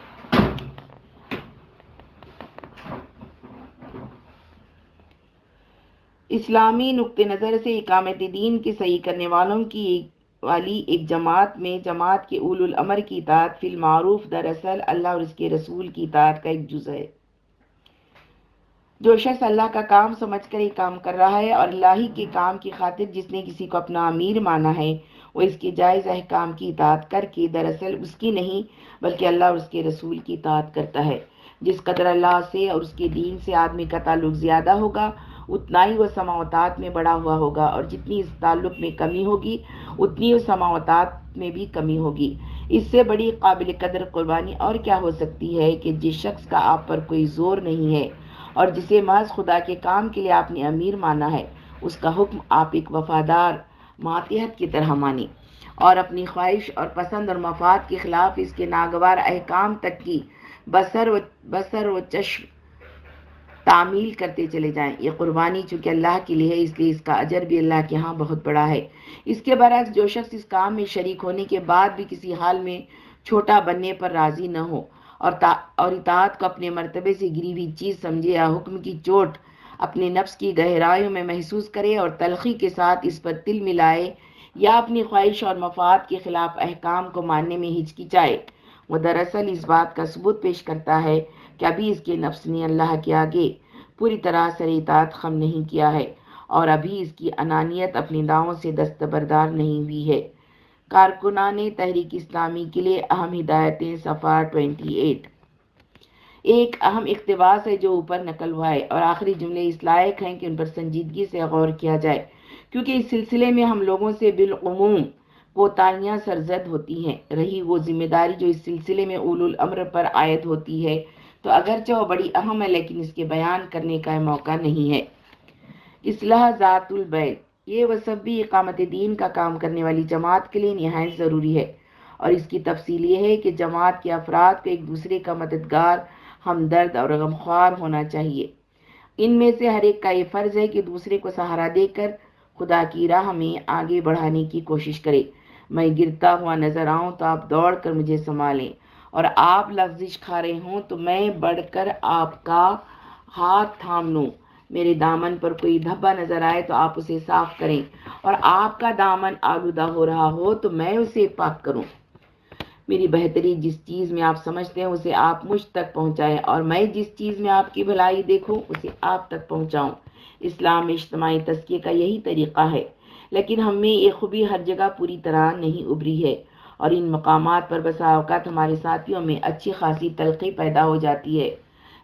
اسلامی نقطہ نظر سے اقامت دین کے صحیح کرنے والوں کی والی ایک جماعت میں جماعت کے اولو الامر کی اطاعت فی المعروف دراصل اللہ اور اس کے رسول کی اطاعت کا ایک جز ہے۔ جو شخص اللہ کا کام سمجھ کر یہ کام کر رہا ہے اور اللہ ہی کے کام کی خاطر جس نے کسی کو اپنا امیر مانا ہے، وہ اس کے جائز احکام کی اطاعت کر کے دراصل اس کی نہیں بلکہ اللہ اور اس کے رسول کی اطاعت کرتا ہے۔ جس قدر اللہ سے اور اس کے دین سے آدمی کا تعلق زیادہ ہوگا اتنا ہی وہ سماع و طاعت میں بڑا ہوا ہوگا، اور جتنی اس تعلق میں کمی ہوگی اتنی اس سماع و طاعت میں بھی کمی ہوگی۔ اس سے بڑی قابل قدر قربانی اور کیا ہو سکتی ہے کہ جس شخص کا آپ پر کوئی زور نہیں ہے اور جسے محض خدا کے کام کے لیے آپ نے امیر مانا ہے، اس کا حکم آپ ایک وفادار ماتحت کی طرح مانیں اور اپنی خواہش اور پسند اور مفاد کے خلاف اس کے ناگوار احکام تک کی بسر و چشم تعمیل کرتے چلے جائیں۔ یہ قربانی چونکہ اللہ کے لیے ہے، اس لیے اس کا اجر بھی اللہ کے ہاں بہت بڑا ہے۔ اس کے برعکس جو شخص اس کام میں شریک ہونے کے بعد بھی کسی حال میں چھوٹا بننے پر راضی نہ ہو اور اطاعت کو اپنے مرتبے سے گری ہوئی چیز سمجھے یا حکم کی چوٹ اپنے نفس کی گہرائیوں میں محسوس کرے اور تلخی کے ساتھ اس پر تل ملائے یا اپنی خواہش اور مفاد کے خلاف احکام کو ماننے میں ہچکچائے، وہ دراصل اس بات کا ثبوت پیش کرتا ہے کہ ابھی اس کے نفس نے اللہ کے آگے پوری طرح سر اطاعت خم نہیں کیا ہے اور ابھی اس کی انانیت اپنی داؤں سے دستبردار نہیں ہوئی ہے۔ کارکنان تحریک اسلامی کے لیے اہم ہدایتیں، صفحہ 28۔ ایک اہم اقتباس ہے جو اوپر نقل ہوا ہے اور آخری جملے اس لائق ہیں کہ ان پر سنجیدگی سے غور کیا جائے، کیونکہ اس سلسلے میں ہم لوگوں سے بالعموم کوتاہیاں سرزد ہوتی ہیں۔ رہی وہ ذمہ داری جو اس سلسلے میں اولو الامر پر عائد ہوتی ہے تو اگرچہ وہ بڑی اہم ہے لیکن اس کے بیان کرنے کا موقع نہیں ہے۔ اصلاح ذات البین، یہ وصف بھی اقامت دین کا کام کرنے والی جماعت کے لیے نہایت ضروری ہے، اور اس کی تفصیل یہ ہے کہ جماعت کے افراد کو ایک دوسرے کا مددگار، ہمدرد اور غمخوار ہونا چاہیے۔ ان میں سے ہر ایک کا یہ فرض ہے کہ دوسرے کو سہارا دے کر خدا کی راہ میں آگے بڑھانے کی کوشش کرے۔ میں گرتا ہوا نظر آؤں تو آپ دوڑ کر مجھے سنبھالیں، اور آپ لغزش کھا رہے ہوں تو میں بڑھ کر آپ کا ہاتھ تھام لوں۔ میرے دامن پر کوئی دھبا نظر آئے تو آپ اسے صاف کریں، اور آپ کا دامن آلودہ ہو رہا ہو تو میں اسے پاک کروں۔ میری بہتری جس چیز میں آپ سمجھتے ہیں اسے آپ مجھ تک پہنچائیں، اور میں جس چیز میں آپ کی بھلائی دیکھوں اسے آپ تک پہنچاؤں۔ اسلام میں اجتماعی تزکیے کا یہی طریقہ ہے، لیکن ہم میں یہ خوبی ہر جگہ پوری طرح نہیں ابھری ہے، اور ان مقامات پر بسا اوقات ہمارے ساتھیوں میں اچھی خاصی تلخی پیدا ہو جاتی ہے،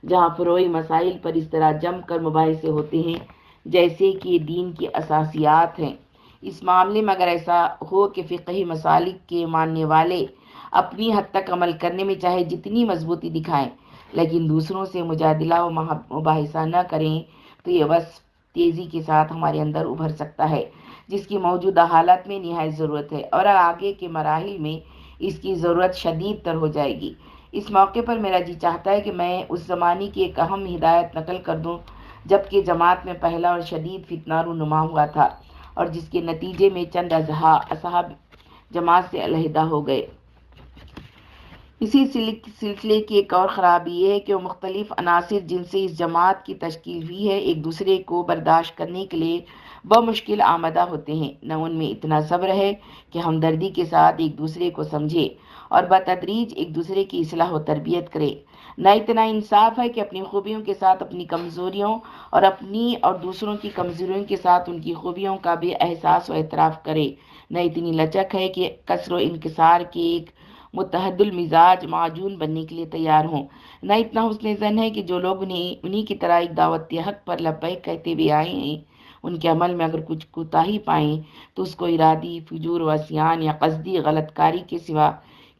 جہاں فروعی مسائل پر اس طرح جم کر مباحثے ہوتے ہیں جیسے کہ یہ دین کی اساسیات ہیں۔ اس معاملے میں اگر ایسا ہو کہ فقہی مسالک کے ماننے والے اپنی حد تک عمل کرنے میں چاہے جتنی مضبوطی دکھائیں لیکن دوسروں سے مجادلہ و مباحثہ نہ کریں تو یہ وصف تیزی کے ساتھ ہمارے اندر ابھر سکتا ہے، جس کی موجودہ حالت میں نہایت ضرورت ہے، اور آگے کے مراحل میں اس کی ضرورت شدید تر ہو جائے گی۔ اس موقع پر میرا جی چاہتا ہے کہ میں اس زمانے کی ایک اہم ہدایت نقل کر دوں جبکہ جماعت میں پہلا اور شدید فتنہ رونما ہوا تھا، اور جس کے نتیجے میں چند اصحاب جماعت سے علیحدہ ہو گئے۔ اسی سلسلے کی ایک اور خرابی یہ ہے کہ وہ مختلف عناصر جن سے اس جماعت کی تشکیل ہوئی ہے ایک دوسرے کو برداشت کرنے کے لیے بمشکل آمدہ ہوتے ہیں۔ نہ ان میں اتنا صبر ہے کہ ہمدردی کے ساتھ ایک دوسرے کو سمجھے اور بتدریج ایک دوسرے کی اصلاح و تربیت کرے، نہ اتنا انصاف ہے کہ اپنی خوبیوں کے ساتھ اپنی کمزوریوں اور اپنی اور دوسروں کی کمزوریوں کے ساتھ ان کی خوبیوں کا بھی احساس و اعتراف کرے، نہ اتنی لچک ہے کہ کسر و انکسار کے ایک متحد المزاج معجون بننے کے لیے تیار ہوں، نہ اتنا حسن ظن ہے کہ جو لوگ انہی کی طرح ایک دعوت حق پر لبیک کہتے بھی آئے ہیں ان کے عمل میں اگر کچھ کوتاہی پائیں تو اس کو ارادی فجور و عصیان یا قصدی غلط کاری کے سوا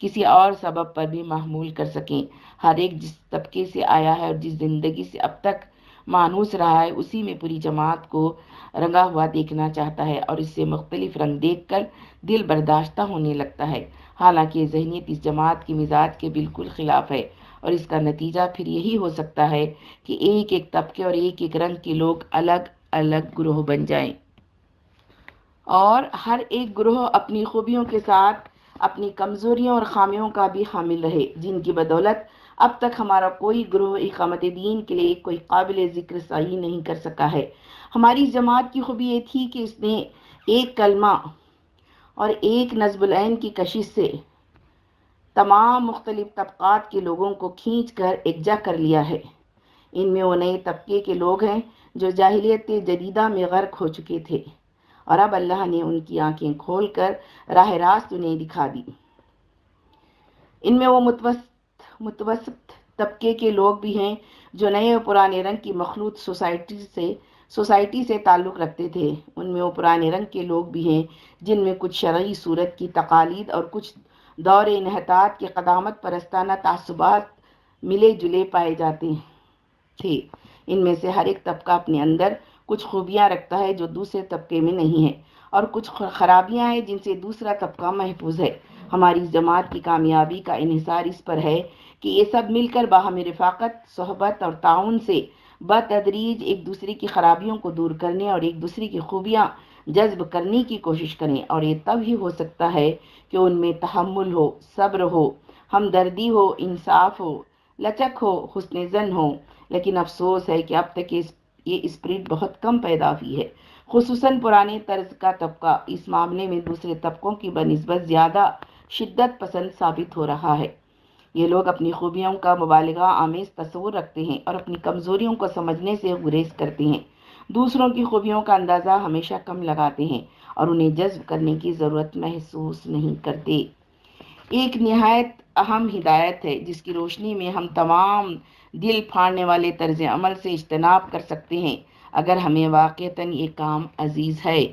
کسی اور سبب پر بھی محمول کر سکیں۔ ہر ایک جس طبقے سے آیا ہے اور جس زندگی سے اب تک مانوس رہا ہے اسی میں پوری جماعت کو رنگا ہوا دیکھنا چاہتا ہے، اور اس سے مختلف رنگ دیکھ کر دل برداشتہ ہونے لگتا ہے، حالانکہ یہ ذہنیت اس جماعت کے مزاج کے بالکل خلاف ہے، اور اس کا نتیجہ پھر یہی ہو سکتا ہے کہ ایک ایک طبقے اور ایک ایک رنگ کے لوگ الگ الگ گروہ بن جائیں، اور ہر ایک گروہ اپنی خوبیوں کے ساتھ اپنی کمزوریوں اور خامیوں کا بھی حامل رہے، جن کی بدولت اب تک ہمارا کوئی گروہ اقامت دین کے لیے کوئی قابل ذکر صحیح نہیں کر سکا ہے۔ ہماری اس جماعت کی خوبی یہ تھی کہ اس نے ایک کلمہ اور ایک نصب العین کی کشش سے تمام مختلف طبقات کے لوگوں کو کھینچ کر یکجا کر لیا ہے۔ ان میں وہ نئے طبقے کے لوگ ہیں جو جاہلیت جدیدہ میں غرق ہو چکے تھے، اور اب اللہ نے ان کی آنکھیں کھول کر راہ راست انہیں دکھا دی۔ ان میں وہ متوسط طبقے کے لوگ بھی ہیں جو نئے اور پرانے رنگ کی مخلوط سوسائٹی سے تعلق رکھتے تھے۔ ان میں وہ پرانے رنگ کے لوگ بھی ہیں جن میں کچھ شرعی صورت کی تقالید اور کچھ دور انحطاط کے قدامت پرستانہ تعصبات ملے جلے پائے جاتے تھے۔ ان میں سے ہر ایک طبقہ اپنے اندر کچھ خوبیاں رکھتا ہے جو دوسرے طبقے میں نہیں ہیں، اور کچھ خرابیاں ہیں جن سے دوسرا طبقہ محفوظ ہے۔ ہماری اس جماعت کی کامیابی کا انحصار اس پر ہے کہ یہ سب مل کر باہمی رفاقت، صحبت اور تعاون سے بتدریج ایک دوسرے کی خرابیوں کو دور کرنے اور ایک دوسرے کی خوبیاں جذب کرنے کی کوشش کریں، اور یہ تب ہی ہو سکتا ہے کہ ان میں تحمل ہو، صبر ہو، ہمدردی ہو، انصاف ہو، لچک ہو، حسن زن ہو۔ لیکن افسوس ہے کہ اب تک یہ اسپرٹ بہت کم پیدا ہوئی ہے، خصوصاً پرانے طرز کا طبقہ اس معاملے میں دوسرے طبقوں کی بنسبت زیادہ شدت پسند ثابت ہو رہا ہے۔ یہ لوگ اپنی خوبیوں کا مبالغہ آمیز تصور رکھتے ہیں اور اپنی کمزوریوں کو سمجھنے سے گریز کرتے ہیں، دوسروں کی خوبیوں کا اندازہ ہمیشہ کم لگاتے ہیں اور انہیں جذب کرنے کی ضرورت محسوس نہیں کرتے۔ ایک نہایت اہم ہدایت ہے جس کی روشنی میں ہم تمام دل پھاڑنے والے طرز عمل سے اجتناب کر سکتے ہیں اگر ہمیں واقعتاً یہ کام عزیز ہے۔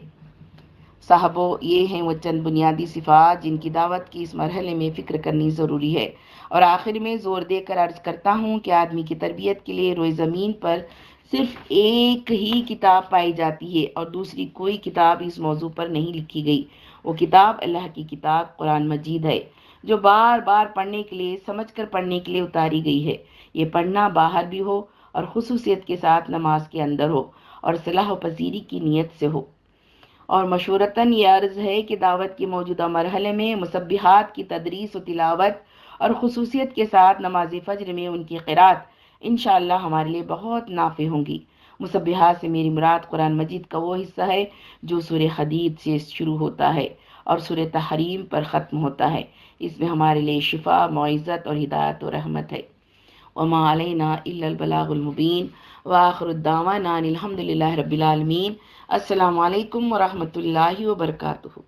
صاحبو، یہ ہیں وہ چند بنیادی صفات جن کی دعوت کی اس مرحلے میں فکر کرنی ضروری ہے، اور آخر میں زور دے کر عرض کرتا ہوں کہ آدمی کی تربیت کے لیے روئے زمین پر صرف ایک ہی کتاب پائی جاتی ہے اور دوسری کوئی کتاب اس موضوع پر نہیں لکھی گئی۔ وہ کتاب اللہ کی کتاب قرآن مجید ہے، جو بار بار پڑھنے کے لیے، سمجھ کر پڑھنے کے لیے اتاری گئی ہے۔ یہ پڑھنا باہر بھی ہو اور خصوصیت کے ساتھ نماز کے اندر ہو اور صلاح و پذیری کی نیت سے ہو۔ اور مشورتاً یہ عرض ہے کہ دعوت کے موجودہ مرحلے میں مسبحات کی تدریس و تلاوت اور خصوصیت کے ساتھ نماز فجر میں ان کی قرات انشاءاللہ ہمارے لیے بہت نافع ہوں گی۔ مسبحات سے میری مراد قرآن مجید کا وہ حصہ ہے جو سورہ حدید سے شروع ہوتا ہے اور سورہ تحریم پر ختم ہوتا ہے۔ اس میں ہمارے لیے شفا، معزت اور ہدایت و رحمت ہے۔ وما علینا الا البلاغ المبین، وآخر الدعوانا ان الحمد للہ رب العالمین۔ السلام علیکم ورحمۃ اللہ وبرکاتہ۔